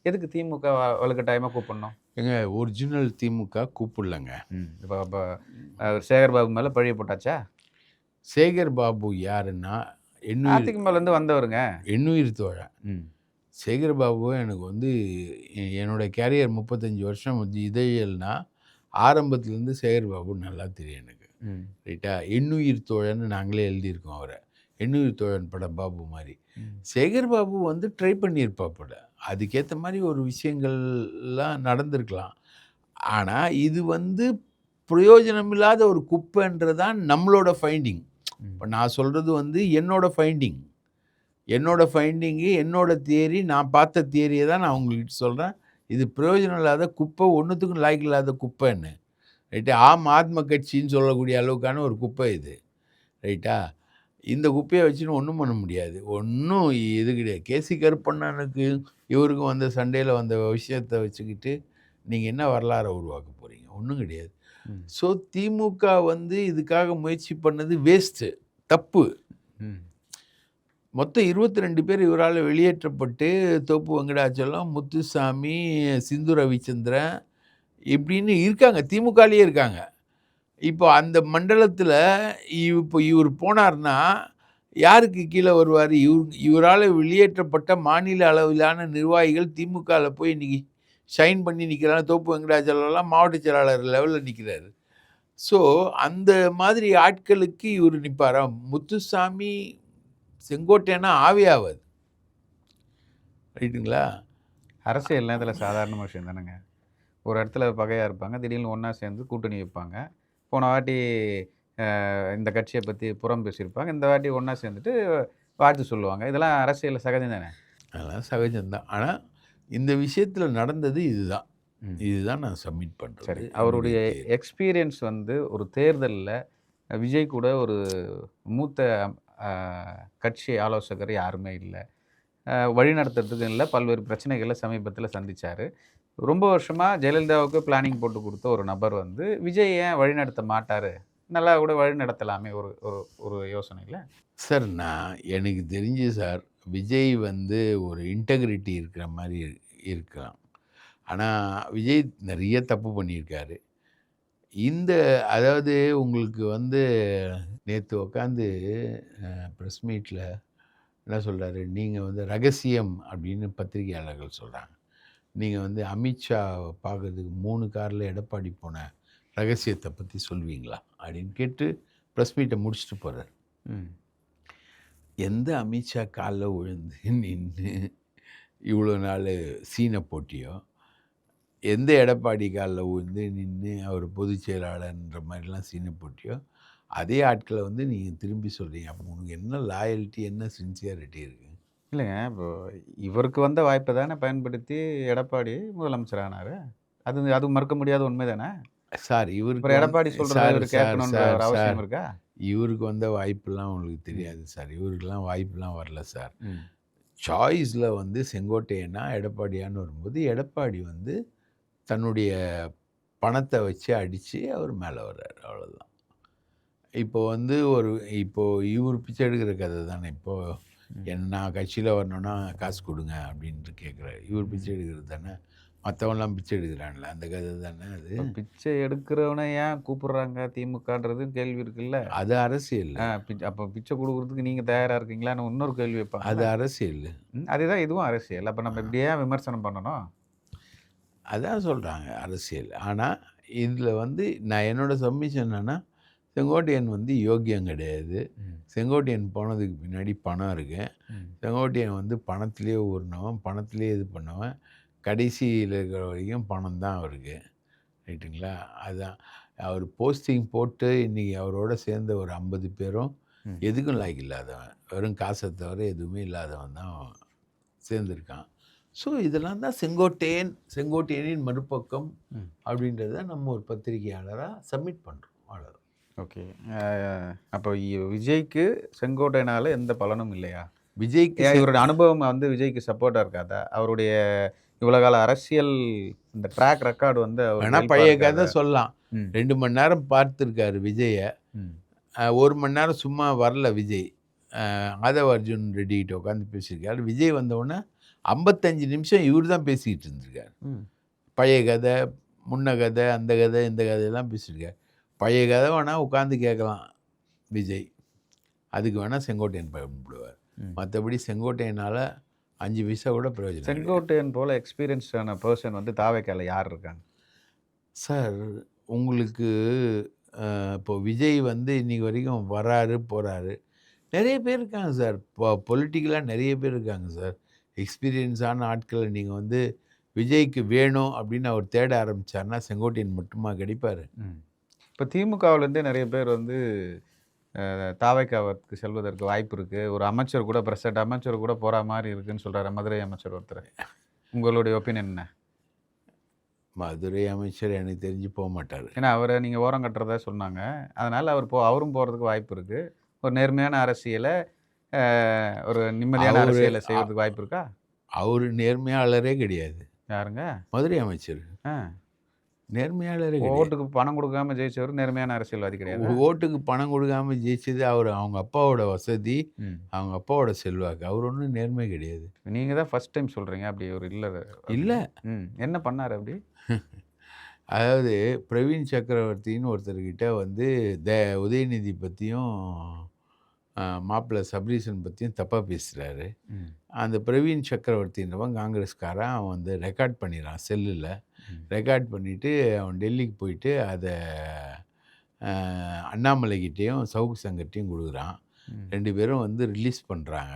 எதுக்கு திமுக வலுக்கட்டாயமா கூப்பிடணும்? ஏங்க ஒரிஜினல் திமுக கூப்பிடலங்க. இப்ப அப்ப சேகர் பாபு மேல பழிய போட்டாச்சா? சேகர் பாபு யாருன்னா, எண்ணுயிர் அதிமுகலேருந்து வந்தவருங்க. எண்ணுயிர் தோழன். ம். சேகர் பாபு எனக்கு வந்து என்னோட கேரியர் 35 வருஷம் இதழியல்னா, ஆரம்பத்துலேருந்து சேகர் பாபு நல்லா தெரியும் எனக்கு. ம். ரைட்டா? எண்ணுயிர் தோழன்னு நாங்களே எழுதியிருக்கோம் அவர. எண்ணுயிர் தோழன் படம் பாபு மாரி. ம். சேகர் பாபு வந்து ட்ரை பண்ணியிருப்பாப்புல. அதுக்கேத்த மாரி ஒரு விஷயங்கள்லாம் நடந்திருக்கலாம். ஆனா, இது வந்து பிரயோஜனமில்லாத ஒரு குப்பைன்றது தான் நம்மளோட ஃபைண்டிங். இப்ப நான் சொல்றது வந்து என்னோட ஃபைண்டிங். என்னோட ஃபைண்டிங்கு, என்னோட தியரி, நான் பார்த்த தியரிய தான் நான் உங்ககிட்ட சொல்றேன். இது பிரயோஜனம் இல்லாத குப்பை, ஒண்ணுத்துக்கும் லாயக்கு இல்லாத குப்பைன்னு. ரைட்டா? ஆம் ஆத்ம கட்சின்னு சொல்லக்கூடிய அளவுக்கான ஒரு குப்பை இது. ரைட்டா? இந்த குப்பைய வச்சுன்னு ஒண்ணும் பண்ண முடியாது. ஒண்ணும் இது கிடையாது. கேசி கருப்பண்ணனுக்கு இவருக்கும் வந்த சண்டையில வந்த விஷயத்த வச்சுக்கிட்டு, நீங்க என்ன வரலாற உருவாக்க போறீங்க? ஒண்ணும் கிடையாது. ம். ஸோ திமுக வந்து இதுக்காக முயற்சி பண்ணது வேஸ்ட்டு. தப்பு. ம். மொத்தம் 22 பேர் இவரால வெளியேற்றப்பட்டு, தோப்பு வெங்கடாச்சலம், முத்துசாமி, சிந்து ரவிச்சந்திரன் இப்படின்னு இருக்காங்க. திமுகலயே இருக்காங்க. இப்போ அந்த மண்டலத்தில இப்போ இவரு போனார்னா, யாருக்கு கீழ வருவாரு? இவரால வெளியேற்றப்பட்ட மாநில அளவிலான நிர்வாகிகள் திமுகல போய் இன்னைக்கு ஷைன் பண்ணி நிக்கிறாங்க. தோப்பு வெங்கடாச்சலம்லாம் மாவட்ட செயலாளர் லெவல்ல நிக்கிறாரு. ஸோ, அந்த மாதிரி ஆட்களுக்கு இவரு நிப்பாரா? முத்துசாமி, செங்கோட்டையனா ஆவே ஆவாது. ரைட்டுங்களா? அரசியல்னா இதில சாதாரண விஷயம் தானேங்க. ஒரு இடத்துல பகையா இருப்பாங்க. திடீர்னு ஒண்ணா சேர்ந்து கூட்டணி வைப்பாங்க. போன வாட்டி இந்த கட்சிய பத்தி புறம் பேசியிருப்பாங்க. இந்த வாட்டி ஒண்ணா சேர்ந்துட்டு வாழ்த்து சொல்லுவாங்க. இதெல்லாம் அரசியல்ல சகஜம் தானே? அதெல்லாம் சகஜம் தான். ஆனா, இந்த விஷயத்தில நடந்தது இதுதான். ம். இதுதான் நான் சப்மிட் பண்றது. சரி. என்னுடைய அவருடைய தேர்வு. எக்ஸ்பீரியன்ஸ் வந்து ஒரு தேர்தல்ல விஜய் கூட ஒரு மூத்த அ கட்சி ஆலோசகர் யாருமே இல்ல. வழிநடத்துறதுக்கும் இல்ல. பல்வேறு பிரச்சனைகள சமீபத்தில சந்திச்சாரு. ரொம்ப வருஷமா ஜெயலலிதாவுக்கு பிளானிங் போட்டு குடுத்த ஒரு நபர் வந்து, விஜய் ஏன் வழிநடத்த மாட்டாரு? நல்லா கூட வழிநடத்தலாமே ஒரு ஒரு ஒரு யோசனையில. சார் எனக்கு தெரிஞ்சு சார், விஜய் வந்து ஒரு இன்டெகிரிட்டி இருக்கிற மாரி இருக்கலாம். ஆனா, விஜய் நெறைய தப்பு பண்ணியிருக்காரு. இந்த அதாவது உங்களுக்கு வந்து நேத்து உட்காந்து பிரஸ் மீட்ல என்ன சொல்றாரு? நீங்க வந்து ரகசியம் அப்படின்னு பத்திரிகையாளர்கள் சொல்றாங்க. நீங்க வந்து அமித்ஷா பார்க்கறதுக்கு 3 கார்ல எடப்பாடி போன ரகசியத்த பத்தி சொல்வீங்களா? அப்படின்னு கேட்டு பிரஸ் மீட்ட முடிச்சுட்டு போறாரு. ம். எந்த அமித்ஷா கால்ல விழுந்து நின்னு இவ்வளோ நாளு சீன போட்டியோ, எந்த எடப்பாடி கால்ல விழுந்து நின்னு அவர் பொதுச் செயலாளர்ன்ற மாரிலாம் சீன போட்டியோ, அதே ஆட்கள வந்து நீங்க திரும்பி சொல்றீங்க. அப்போ உனக்கு என்ன லாயல்டி, என்ன சின்சியாரிட்டி இருக்கு? இல்லங்க. இப்போ இவருக்கு வந்த வாய்ப்ப தானே பயன்படுத்தி எடப்பாடி முதலமைச்சர் ஆனாரு. அது மறுக்க முடியாத உண்மை தானே? சார் இவருக்கு அப்புறம் எடப்பாடி சொல்றத சார், இவரு சார், கேட்கணுன்ற சார், ஒரு சார் அவசியம் இருக்கா? இவருக்கு வந்த வாய்ப்புலாம் உங்களுக்கு ம். தெரியாது சார். இவருக்கெல்லாம் வாய்ப்புலாம் வரல சார். ம். சாய்ஸ்ல வந்து செங்கோட்டையனா, எடப்பாடியான்னு வரும்போது, எடப்பாடி வந்து தன்னுடைய பணத்த வச்சு அடிச்சு அவர் மேல வர்றாரு. அவ்வளோதான். இப்போ வந்து இப்போ இவரு பிச்சை எடுக்கிற கதை தானே. இப்போ ம். நான் கட்சியில வரணும்னா காசு குடுங்க அப்படின்ட்டு கேட்குறாரு. இவரு பிச்சை எடுக்கிறது தானே. மத்தவன்லாம் பிச்சை எடுக்கிறான்ல. அந்த கதை தானே அது. இப்ப பிச்சை எடுக்கிறவன ஏன் கூப்பிடுறாங்க திமுகன்றது கேள்வி இருக்குல்ல. அது அரசியல். அப்ப பிச்சை குடுக்குறதுக்கு நீங்க தயாரா இருக்கீங்களான்னு இன்னொரு கேள்வி அது வைப்பாங்கல்ல. அரசியல். அதேதான் இதுவும் அரசியல். அப்ப நம்ம இப்படி ஏன் விமர்சனம் பண்ணணும்? அதான் சொல்றாங்க அரசியல். ஆனா, இதுல வந்து நான் என்னோட சப்மிஷன் என்னன்னா, செங்கோட்டையன் வந்து யோக்கியம் கிடையாது. ம். செங்கோட்டையன் போனதுக்கு பின்னாடி பணம் இருக்கு. ம். செங்கோட்டையன் வந்து பணத்திலேயே ஊறுனவன், பணத்திலேயே இது பண்ணவன். கடைசியில இருக்கிற வரைக்கும் பணம் தான் அவருக்கு. ரைட்டுங்களா? அதான். அவர் போஸ்டிங் போட்டு இன்னைக்கு அவரோட சேர்ந்த ஒரு 50 பேரும் ம். எதுக்கும் லாயக்கு இல்லாதவன். வெறும் காச தவிர எதுவுமே இல்லாதவன் தான் சேர்ந்திருக்கான். ஸோ இதெல்லாம் தான் செங்கோட்டையனின் மறுபக்கம் அப்படின்றத நம்ம ஒரு பத்திரிகையாளராக சப்மிட் பண்ணுறோம். அவ்வளோதான். ஓகே. அப்போ விஜய்க்கு செங்கோட்டையனால எந்த பலனும் இல்லையா? விஜய்க்கு இவருடைய அனுபவம் வந்து விஜய்க்கு சப்போர்ட்டாக இருக்காதா? அவருடைய இவ்வளோ கால அரசியல் இந்த ட்ராக் ரெக்கார்டு வந்து வேணால் பழைய கதை சொல்லலாம். 2 மணி நேரம் பார்த்துருக்காரு விஜயை. 1 மணி நேரம் சும்மா வரல விஜய். ஆதவ அர்ஜுன் ரெட்டிகிட்ட உட்காந்து பேசியிருக்காரு. விஜய் வந்தவுடனே 55 நிமிஷம் இவர் தான் பேசிக்கிட்டு இருந்திருக்காரு. பழைய கதை, முன்ன கதை, அந்த கதை, இந்த கதையெல்லாம் பேசியிருக்காரு. பழைய கதை வேணால் உட்காந்து கேட்கலாம் விஜய். அதுக்கு வேணால் செங்கோட்டையன் பயன்படுவார். மற்றபடி செங்கோட்டையனால் 5 பைசா கூட பிரயோஜனம். செங்கோட்டையன் போல் எக்ஸ்பீரியன்ஸ்டான பர்சன் வந்து தாவேக்கால யார் இருக்காங்க சார்? உங்களுக்கு இப்போ விஜய் வந்து இன்றைக்கி வரைக்கும் வராரு போகிறாரு. நிறைய பேர் இருக்காங்க சார். பொலிட்டிக்கலாக நிறைய பேர் இருக்காங்க சார். எக்ஸ்பீரியன்ஸான ஆட்களை நீங்கள் வந்து விஜய்க்கு வேணும் அப்படின்னு அவர் தேட ஆரம்பித்தார்னா செங்கோட்டையன் மட்டுமா கிடைப்பார்? இப்போ திமுகவிலேருந்தே நிறைய பேர் வந்து தாவேக்காவுக்கு செல்வதற்கு வாய்ப்பு இருக்குது. ஒரு அமைச்சர் கூட பிரசிடென்ட் அமைச்சர் கூட போகிற மாதிரி இருக்குதுன்னு சொல்கிறாரு மதுரை அமைச்சர் ஒருத்தர். உங்களுடைய ஒப்பீனியன் என்ன? மதுரை அமைச்சர் எனக்கு தெரிஞ்சு போக மாட்டார். ஏன்னா அவரை நீங்கள் ஓரம் கட்டுறதா சொன்னாங்க. அதனால் அவரும் போகிறதுக்கு வாய்ப்பு இருக்குது. ஒரு நேர்மையான அரசியலை, ஒரு நிம்மதியான அரசியலை செய்வதுக்கு வாய்ப்பு இருக்கா? அவர் நேர்மையாளரே கிடையாது. யாருங்க? மதுரை அமைச்சர் நேர்மையாளரே. ஓட்டுக்கு பணம் கொடுக்காம ஜெயிச்சவர் நேர்மையான அரசியல்வாதி கிடையாது. ஓட்டுக்கு பணம் கொடுக்காம ஜெயிச்சது அவங்க அப்பாவோட வசதி, அவங்க அப்பாவோட செல்வாக்கு. அவர் ஒன்றும் நேர்மை கிடையாது. நீங்கள் தான் ஃபர்ஸ்ட் டைம் சொல்கிறீங்க. அப்படி ஒரு இல்லை. என்ன பண்ணார் அப்படி? அதாவது பிரவீன் சக்கரவர்த்தின்னு ஒருத்தர்கிட்ட வந்து உதயநிதி பற்றியும் மாப்பிள்ளை சபரீசன் பற்றியும் தப்பாக பேசுகிறாரு. அந்த பிரவீன் சக்கரவர்த்தின்றவன் காங்கிரஸ்காரன். அவன் வந்து ரெக்கார்ட் பண்ணிடுறான் செல்லில். ரெக்கார்ட் பண்ணிவிட்டு அவன் டெல்லிக்கு போயிட்டு அதை அண்ணாமலைகிட்டேயும் சவுக்கு சங்கர்கிட்டையும் கொடுக்குறான். 2 பேரும் வந்து ரிலீஸ் பண்ணுறாங்க.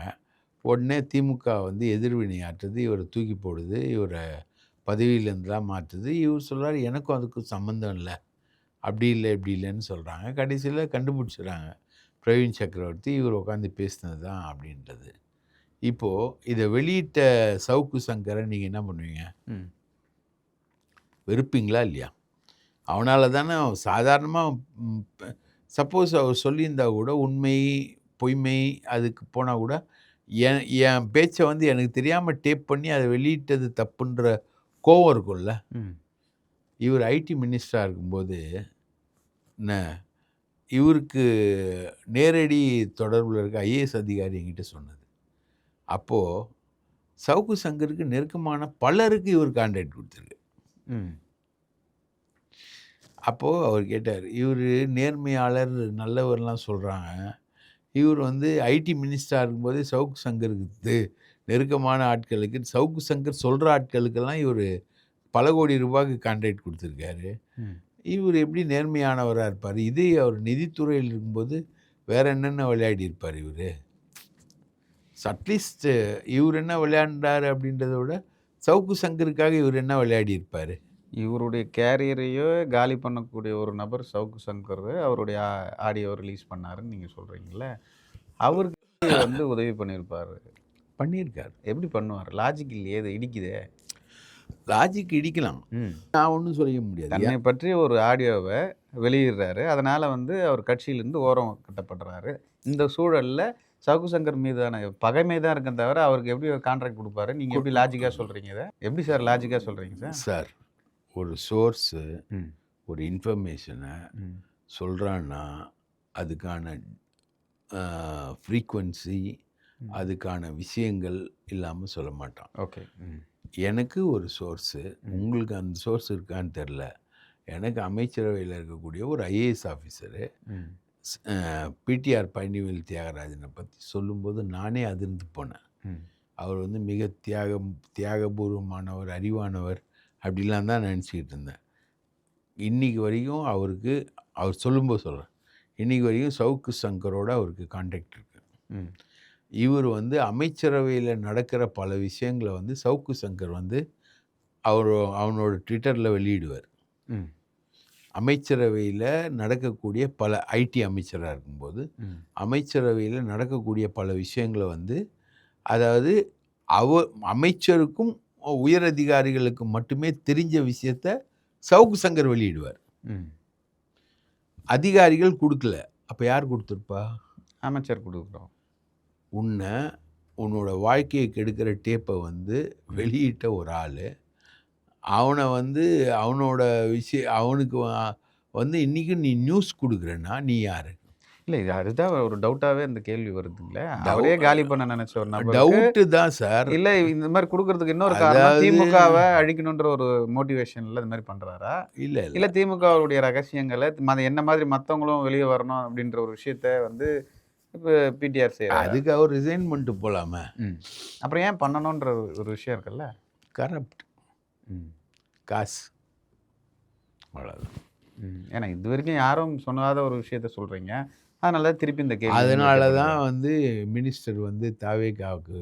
உடனே திமுக வந்து எதிர்வினை ஆற்றுது. இவரை தூக்கி போடுது. இவரை பதவியிலேருந்துலாம் மாற்றுது. இவர் சொல்கிறார் எனக்கும் அதுக்கும் சம்மந்தம் இல்லை, அப்படி இல்லை இப்படி இல்லைன்னு சொல்கிறாங்க. கடைசியில் கண்டுபிடிச்சிடுறாங்க பிரவீன் சக்கரவர்த்தி இவர் உட்காந்து பேசினது தான் அப்படின்றது. இப்போது இதை வெளியிட்ட சவுக்கு சங்கரை நீங்கள் என்ன பண்ணுவீங்க? வெறுப்பீங்களா இல்லையா? அவனால் தானே சாதாரணமாக சப்போஸ் அவர் சொல்லியிருந்தா கூட உண்மை பொய்மை அதுக்கு போனால் கூட என் பேச்சை வந்து எனக்கு தெரியாமல் டேப் பண்ணி அதை வெளியிட்டது தப்புன்ற கோவம் இருக்கும்ல. இவர் ஐடி மினிஸ்டராக இருக்கும்போது என்ன இவருக்கு நேரடி தொடர்பில் இருக்க ஐஏஎஸ் அதிகாரி என்கிட்ட சொன்னது. அப்போது சவுக்கு சங்கருக்கு நெருக்கமான பலருக்கு இவர் கான்ட்ராக்ட் கொடுத்துருக்கு. அப்போது அவர் கேட்டார், இவர் நேர்மையாளர் நல்லவர்லாம் சொல்கிறாங்க, இவர் வந்து ஐடி மினிஸ்டராக இருக்கும்போதே சவுக்கு சங்கருக்கு நெருக்கமான ஆட்களுக்கு, சவுக்கு சங்கர் சொல்கிற ஆட்களுக்கெல்லாம் இவர் பல கோடி ரூபாய்க்கு கான்ட்ராக்ட் கொடுத்துருக்காரு. இவர் எப்படி நேர்மையானவராக இருப்பார்? இதே அவர் நிதித்துறையில் இருக்கும்போது வேறு என்னென்ன விளையாடி இருப்பார் இவர்? அட்லீஸ்ட் இவர் என்ன விளையாண்டார் அப்படின்றத விட சவுக்கு சங்கருக்காக இவர் என்ன விளையாடி இருப்பார்? இவருடைய கேரியரையோ காலி பண்ணக்கூடிய ஒரு நபர் சவுக்கு சங்கர் அவருடைய ஆடியோ ரிலீஸ் பண்ணாருன்னு நீங்கள் சொல்கிறீங்களே, அவருக்கு வந்து உதவி பண்ணியிருக்கார். எப்படி பண்ணுவார்? லாஜிக் இல்லையே, இது இடிக்குதே. லாஜிக் இடிக்கலாம், நான் ஒன்றும் சொல்ல முடியாது. தன்னை பற்றி ஒரு ஆடியோவை வெளியிடுறாரு, அதனால் வந்து அவர் கட்சியிலேருந்து ஓரம் கட்டப்படுறாரு. இந்த சூழலில் சவுக்கு சங்கர் மீதான பகைமை தான் இருக்கேன் தவிர அவருக்கு எப்படி ஒரு கான்ட்ராக்ட் கொடுப்பாரு? நீங்கள் எப்படி லாஜிக்காக சொல்கிறீங்க? இதை எப்படி சார் லாஜிக்காக சொல்கிறீங்க சார்? சார், ஒரு சோர்ஸு ஒரு இன்ஃபர்மேஷனை சொல்கிறான்னா அதுக்கான ஃப்ரீக்குவன்சி, அதுக்கான விஷயங்கள் இல்லாமல் சொல்ல மாட்டான். ஓகே. எனக்கு ஒரு சோர்ஸு, உங்களுக்கு அந்த சோர்ஸ் இருக்கான்னு தெரில. எனக்கு அமைச்சரவையில் இருக்கக்கூடிய ஒரு ஐஏஎஸ் ஆஃபீஸரு பிடிஆர் பழனிவேல் தியாகராஜனை பற்றி சொல்லும்போது நானே அதிர்ந்து போனேன். அவர் வந்து மிக தியாகபூர்வமானவர், அறிவானவர் அப்படிலாம் தான் நினச்சிக்கிட்டு இருந்தேன். இன்றைக்கி வரைக்கும் அவர் சொல்லும்போது சொல்கிறேன், இன்றைக்கி வரைக்கும் சவுக்கு சங்கரோட அவருக்கு கான்டாக்ட் இருக்குது. இவர் வந்து அமைச்சரவையில் நடக்கிற பல விஷயங்களை வந்து சவுக்கு சங்கர் வந்து அவனோட ட்விட்டரில் வெளியிடுவார். அமைச்சரவையில் நடக்கக்கூடிய பல ஐடி அமைச்சராக இருக்கும்போது அமைச்சரவையில் நடக்கக்கூடிய பல விஷயங்களை வந்து, அதாவது அமைச்சருக்கும் உயர் அதிகாரிகளுக்கு மட்டுமே தெரிஞ்ச விஷயத்த சவுக்கு சங்கர் வெளியிடுவார். ம். அதிகாரிகள் கொடுக்கல. அப்போ யார் கொடுத்துருப்பா? அமைச்சர் கொடுக்குறோம். உன்னோட வாழ்க்கையை கெடுக்கிற டேப்பை வந்து வெளியிட்ட ஒரு ஆள், அவனை வந்து அவனோட அவனுக்கு வந்து இன்றைக்கும் நீ நியூஸ் கொடுக்குறேன்னா நீ யார்? இல்லை, இது அதுதான் ஒரு டவுட்டாகவே இந்த கேள்வி வருதுங்களே. அவரே காலி பண்ண நினச்ச ஒரு நபருக்கு டவுட்டு தான் சார். இல்லை, இந்த மாதிரி கொடுக்கறதுக்கு இன்னொரு காரணம் திமுகவை அழிக்கணுன்ற ஒரு மோட்டிவேஷனில் இந்த மாதிரி பண்ணுறாரா? இல்லை திமுகவுடைய ரகசியங்களை என்ன மாதிரி மற்றவங்களும் வெளியே வரணும் அப்படின்ற ஒரு விஷயத்த வந்து இப்போ பிடிஆர் செய்யறாரு. அதுக்கு அவர் ரிசைன் பண்ணிட்டு போகலாமே. அப்புறம் ஏன் பண்ணணுன்ற ஒரு விஷயம் இருக்குல்ல. கரப்ட். காசு, அவ்வளோதான். ஏன்னா இது வரைக்கும் யாரும் சொன்னாத ஒரு விஷயத்த சொல்கிறீங்க, அதனால தான் திருப்பி இந்த கேள்வி. அதனால தான் வந்து மினிஸ்டர் வந்து தாவேகாவுக்கு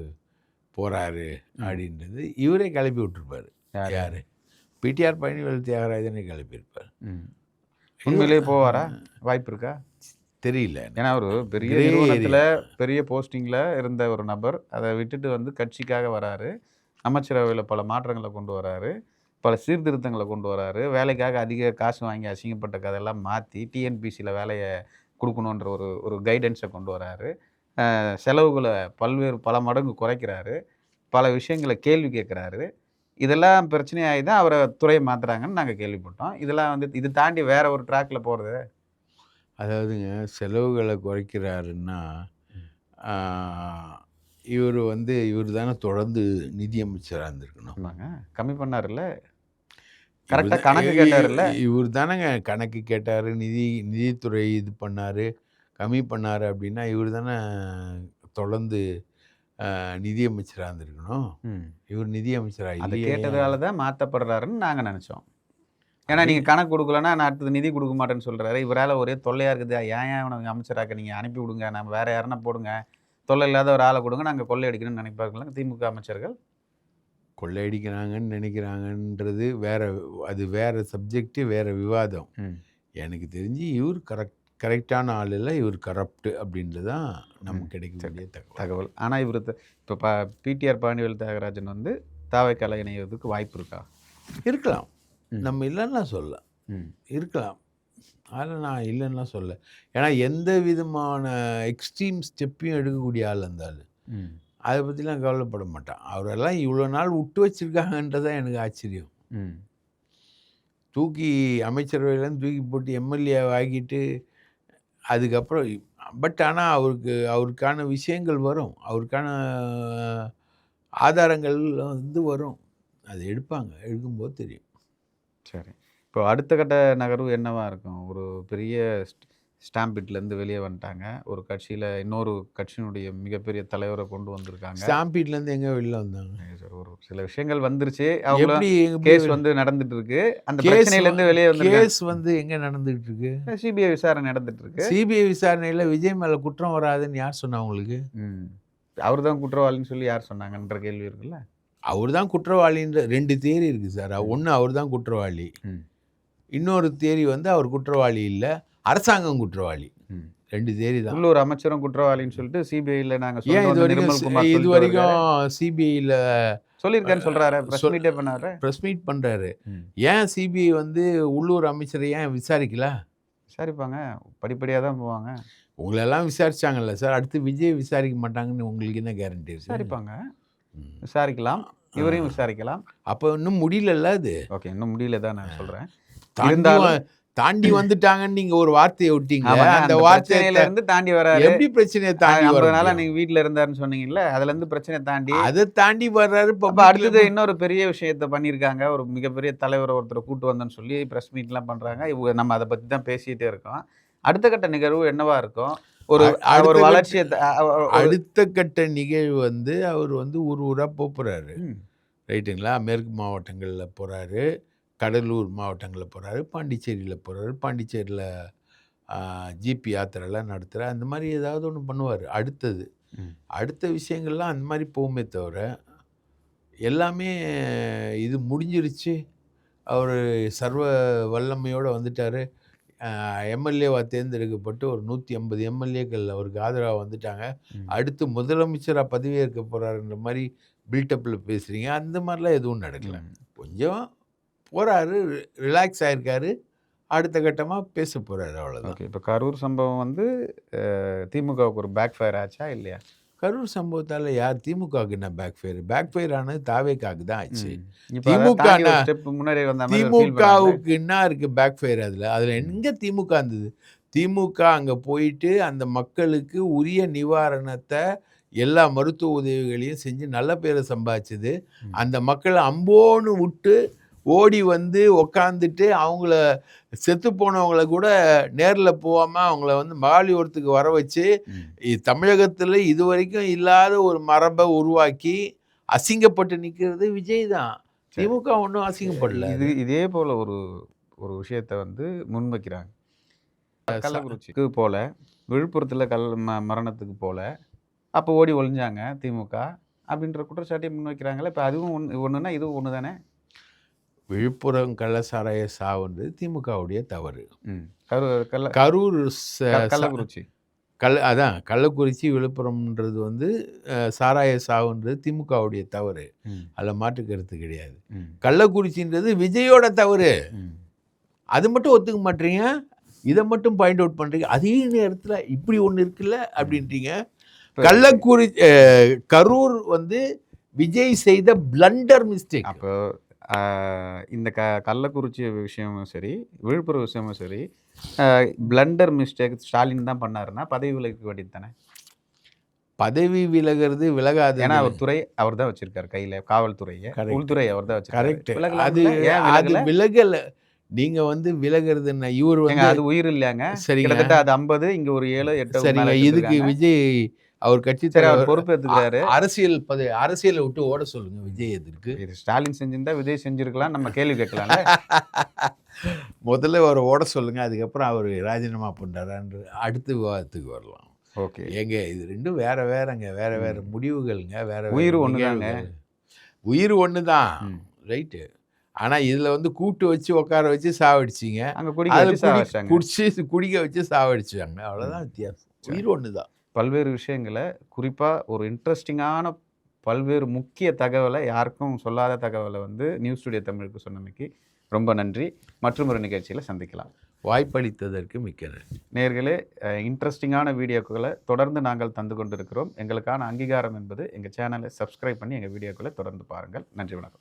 போகிறாரு அப்படின்றது இவரே கிளப்பி விட்டுருப்பார். யார்? பிடிஆர் பழனிவேல் தியாகராஜனை கிளப்பியிருப்பார். உண்மையிலேயே போவாரா? வாய்ப்பு இருக்கா? தெரியல. ஏன்னா ஒரு பெரிய நிறுவனத்தில் பெரிய போஸ்டிங்கில் இருந்த ஒரு நபர் அதை விட்டுட்டு வந்து கட்சிக்காக வராரு, அமைச்சரவையில் பல மாற்றங்களை கொண்டு வராரு, பல சீர்திருத்தங்களை கொண்டு வராரு, வேலைக்காக அதிக காசு வாங்கி அசிங்கப்பட்ட கதையெல்லாம் மாற்றி டிஎன்பிசியில் வேலையை கொடுக்கணுன்ற ஒரு கைடன்ஸை கொண்டு வராரு, செலவுகளை பல மடங்கு குறைக்கிறாரு, பல விஷயங்களை கேள்வி கேட்குறாரு. இதெல்லாம் பிரச்சனையாகி தான் அவரை துறையை மாற்றுறாங்கன்னு நாங்கள் கேள்விப்பட்டோம். இதெல்லாம் வந்து இது தாண்டி வேற ஒரு ட்ராக்கில் போகிறது. அதாவதுங்க, செலவுகளை குறைக்கிறாருன்னா இவர் தானே தொடர்ந்து நிதியமைச்சராக இருந்திருக்கணும். ஆமாங்க, கம்மி பண்ணார்ல, கரெக்டாக கணக்கு கேட்டார்ல. இவர் தானேங்க கணக்கு கேட்டார், நிதித்துறை இது பண்ணார், கம்மி பண்ணார். அப்படின்னா இவர் தானே தொடர்ந்து நிதியமைச்சராக இருந்திருக்கணும். இவர் நிதியமைச்சராக அது கேட்டதால தான் மாற்றப்படுறாருன்னு நாங்கள் நினச்சோம். ஏன்னா நீங்கள் கணக்கு கொடுக்கலன்னா நான் அடுத்தது நிதி கொடுக்க மாட்டேன்னு சொல்கிறாரு. இவரால் ஒரே தொல்லையாக இருக்குது. ஏன் அவனுக்கு அமைச்சராக்க நீங்கள் அனுப்பி விடுங்க, நம்ம வேறு யாருன்னா போடுங்க, தொல்லை இல்லாத ஒரு ஆளை கொடுங்க, நாங்கள் கொள்ளையடிக்கணும்னு நினைப்பார்களாங்க திமுக அமைச்சர்கள். கொள்ளையடிக்கிறாங்கன்னு நினைக்கிறாங்கன்றது அது வேறு சப்ஜெக்டு, வேறு விவாதம். எனக்கு தெரிஞ்சு இவர் கரெக்டான ஆள் இல்லை, இவர் கரப்டு அப்படின்றது தான் நமக்கு கிடைக்கக்கூடிய தகவல். ஆனால் இவர் இப்போ பிடிஆர் பழனிவேல் தியாகராஜன் வந்து தாவேக்கால இணைவதற்கு வாய்ப்பு இருக்கா? இருக்கலாம். நம்ம இல்லைன்னா சொல்ல இருக்கலாம். அதில் நான் இல்லைன்னா சொல்ல. ஏன்னா எந்த விதமான எக்ஸ்ட்ரீம் ஸ்டெப்பையும் எடுக்கக்கூடிய ஆள் அந்த ஆள். அதை பற்றிலாம் கவலைப்பட மாட்டான். அவரெல்லாம் இவ்வளோ நாள் விட்டு வச்சுருக்காங்கன்றதான் எனக்கு ஆச்சரியம். தூக்கி அமைச்சரவையிலேருந்து தூக்கி போட்டு எம்எல்ஏ ஆகிட்டு அதுக்கப்புறம் பட் ஆனால் அவருக்கான விஷயங்கள் வரும், அவருக்கான ஆதாரங்கள் வந்து வரும், அது எடுக்கும்போது தெரியும். சரி, இப்போ அடுத்த கட்ட நகர்வு என்னவா இருக்கும்? ஒரு பெரிய ஸ்டாம்பீட்லேருந்து வெளியே வந்துட்டாங்க, ஒரு கட்சியில் இன்னொரு கட்சியினுடைய மிகப்பெரிய தலைவரை கொண்டு வந்திருக்காங்க. ஸ்டாம்பீட்லேருந்து எங்கே வெளில வந்தாங்க? ஒரு சில விஷயங்கள் வந்துருச்சு, எப்படி கேஸ் வந்து நடந்துட்டு இருக்கு, அந்த பிரச்சனையிலேருந்து வெளியே வந்து கேஸ் வந்து எங்கே நடந்துகிட்டு இருக்கு? சிபிஐ விசாரணை நடந்துட்டு இருக்கு. சிபிஐ விசாரணையில் விஜய் மேலே குற்றம் வராதுன்னு யார் சொன்னா உங்களுக்கு? அவர் தான் குற்றவாளின்னு சொல்லி யார் சொன்னாங்கன்ற கேள்வி இருக்குல்ல. அவர் தான் குற்றவாளின்ற 2 தேரி இருக்குது சார். ஒன்று அவர் தான் குற்றவாளி, இன்னொரு தேரி வந்து அவர் குற்றவாளி இல்லை, அரசாங்கம் குற்றவாளி. 2 தேரி தான். உள்ளூர் அமைச்சரும் குற்றவாளின்னு சொல்லிட்டு சிபிஐயில் நாங்கள் இது வரைக்கும் சிபிஐயில் சொல்லியிருக்கேன்னு சொல்கிறாரு, ப்ரெஸ் மீட் பண்ணுறாரு. ஏன் சிபிஐ வந்து உள்ளூர் அமைச்சரை ஏன் விசாரிக்கல? விசாரிப்பாங்க, படிப்படியாக தான் போவாங்க. உங்களெல்லாம் விசாரிச்சாங்கல்ல சார், அடுத்து விஜய் விசாரிக்க மாட்டாங்கன்னு உங்களுக்கு என்ன கேரண்டி? விசாரிப்பாங்க, விசாரிக்கலாம், இவரையும் விசாரிக்கலாம். அப்போ இன்னும் முடியலல்ல அது? ஓகே, இன்னும் முடியல தான் நான் சொல்கிறேன். தாண்டி வந்துட்டாங்கன்னு நீங்க ஒரு வார்த்தையை விட்டீங்க, அந்த வார்த்தையில இருந்து தாண்டி வராரு. எப்படி பிரச்சனையை தாண்டி வரனால நீங்க வீட்டுல இருந்தாருன்னு சொன்னீங்கல்ல, அதுல இருந்து பிரச்சனை தாண்டி அதை தாண்டி வர்றாரு. அடுத்தது இன்னொரு பெரிய விஷயத்த பண்ணியிருக்காங்க, ஒரு மிகப்பெரிய தலைவரை ஒருத்தரை கூட்டு வந்தேன்னு சொல்லி ப்ரெஸ் மீட்லாம் பண்றாங்க. இவங்க நம்ம அதை பத்தி தான் பேசிட்டே இருக்கோம். அடுத்த கட்ட நிகழ்வு என்னவா இருக்கும்? ஒரு வளர்ச்சியை அடுத்த கட்ட நிகழ்வு வந்து அவர் வந்து ஊரா போறாரு, ரைட்டுங்களா? மேற்கு மாவட்டங்களில் போறாரு, கடலூர் மாவட்டங்களில் போகிறாரு, பாண்டிச்சேரியில் போகிறாரு, பாண்டிச்சேரியில் ஜிபி யாத்திரைலாம் நடத்துகிறார். அந்த மாதிரி ஏதாவது ஒன்று பண்ணுவார். அடுத்த விஷயங்கள்லாம் அந்த மாதிரி போகுமே தவிர, எல்லாமே இது முடிஞ்சிருச்சு, அவர் சர்வ வல்லமையோடு வந்துட்டார், எம்எல்ஏவாக தேர்ந்தெடுக்கப்பட்டு ஒரு 150 எம்எல்ஏக்கள் அவருக்கு ஆதரவாக வந்துட்டாங்க, அடுத்து முதலமைச்சராக பதவியேற்க போகிறாருன்ற மாதிரி பில்டப்பில் பேசுகிறீங்க, அந்த மாதிரிலாம் எதுவும் நடக்கல. ம். கொஞ்சம் போகிறாரு, ரிலாக்ஸ் ஆகிருக்காரு, அடுத்த கட்டமாக பேச போகிறாரு, அவ்வளோதான். ஓகே. இப்போ கரூர் சம்பவம் வந்து திமுகவுக்கு ஒரு பேக் ஃபயர் ஆச்சா இல்லையா? கரூர் சம்பவத்தால் யார் திமுகவுக்கு என்ன பேக் ஃபயர்? பேக் ஃபயர் ஆனது தாவேக்காவுக்கு தான் ஆச்சு. இப்போ அதை தாண்டி திமுக ஒரு ஸ்டெப் முன்னாடி வந்த மாதிரி ஒரு ஃபீல் பண்ணாங்களே. திமுகவுக்கு என்ன இருக்குது பேக் ஃபயர் அதில் எங்கே திமுக இருந்தது? திமுக அங்கே போயிட்டு அந்த மக்களுக்கு உரிய நிவாரணத்தை எல்லா மருத்துவ உதவிகளையும் செஞ்சு நல்ல பேரை சம்பாதிச்சது. அந்த மக்களை அம்போன்னு விட்டு ஓடி வந்து உக்காந்துட்டு அவங்கள செத்து போனவங்கள கூட நேரில் போகாமல் அவங்கள வந்து மகாலிபுரத்துக்கு வர வச்சு தமிழகத்தில் இதுவரைக்கும் இல்லாத ஒரு மரபை உருவாக்கி அசிங்கப்பட்டு நிற்கிறது விஜய் தான். திமுக ஒன்றும் அசிங்கப்படல. இதே போல ஒரு ஒரு விஷயத்தை வந்து முன்வைக்கிறாங்க. கள்ளக்குறிச்சிக்கு போல, விழுப்புரத்தில் மரணத்துக்கு போல, அப்போ ஓடி ஒளிஞ்சாங்க திமுக அப்படின்ற குற்றச்சாட்டை முன்வைக்கிறாங்களே. இப்போ அதுவும் ஒன்றுனா இதுவும் ஒன்று தானே? விழுப்புரம் கள்ளசாராய சாவுன்றது திமுகவுடைய தவறு. கரூர் கள்ளக்குறிச்சி அதான் கள்ளக்குறிச்சி விழுப்புரம்ன்றது வந்து சாராய சாவுன்றது திமுகவுடைய தவறு. அதில் மாற்று கருத்து கிடையாது. கள்ளக்குறிச்சின்றது விஜயோட தவறு. அது மட்டும் ஒத்துக்க மாட்டீங்க, இதை மட்டும் பாயிண்ட் அவுட் பண்ணுறீங்க. அதே நேரத்தில் இப்படி ஒன்று இருக்குல்ல அப்படின்றீங்க. கரூர் வந்து விஜய் செய்த பிளண்டர் மிஸ்டேக். அப்போ இந்த கள்ளக்குறிச்சி விஷயமும் சரி, விழுப்புரம் விஷயமும் சரி, பிளண்டர் மிஸ்டேக் ஸ்டாலின் தான் பண்ணாருன்னா பதவி விலக வேண்டியது தானே? பதவி விலகிறது விலகாது. ஏன்னா அவர் துறை அவர் தான் வச்சிருக்காரு கையில், காவல்துறையை, உள்துறை அவர் தான் வச்சிருக்காரு. கரெக்ட். அது விலகல. நீங்க வந்து விலகிறதுன்னா இவர் வந்து அது உயிர் இல்லையாங்க. கிட்டத்தட்ட அது 50, இங்க ஒரு 7, 8. சரிங்க. இதுக்கு விஜய் அவர் கட்சி தலைவர் பொறுப்பு எடுத்துக்கிறாரு. அரசியலை விட்டு ஓட சொல்லுங்க விஜய். எதற்கு? இது ஸ்டாலின் செஞ்சிருந்தா விஜய் செஞ்சிருக்கலாம், நம்ம கேள்வி கேட்கலாம்ல. முதல்ல அவர் ஓட சொல்லுங்க, அதுக்கப்புறம் அவர் ராஜினாமா பண்ணுறாரு அடுத்த விவாதத்துக்கு வரலாம். ஓகே. ஏங்க இது ரெண்டும் வேறங்க, வேற முடிவுகள்ங்க, வேற உயிர் ஒண்ணுதாங்க. உயிர் ஒன்று தான், ரைட்டு. ஆனால் இதில் வந்து கூட்டு வச்சு உட்கார வச்சு சாவடிச்சிங்க, அங்கே குடிக்க வச்சு சாவடிச்சாங்க, அவ்வளோதான் வித்தியாசம். உயிர் ஒன்று தான். பல்வேறு விஷயங்களை, குறிப்பாக ஒரு இன்ட்ரெஸ்டிங்கான பல்வேறு முக்கிய தகவலை, யாருக்கும் சொல்லாத தகவலை வந்து நியூஸ் ஸ்டுடியோ தமிழுக்கு சொன்னமைக்கு ரொம்ப நன்றி. மற்றும் ஒரு நிகழ்ச்சியில் சந்திக்கலாம். வாய்ப்பளித்ததற்கு மிக்க நன்றி. நேயர்களே, இன்ட்ரெஸ்டிங்கான வீடியோக்களை தொடர்ந்து நாங்கள் தந்து கொண்டிருக்கிறோம். எங்களுக்கான அங்கீகாரம் என்பது எங்கள் சேனலை சப்ஸ்கிரைப் பண்ணி எங்கள் வீடியோக்களை தொடர்ந்து பாருங்கள். நன்றி, வணக்கம்.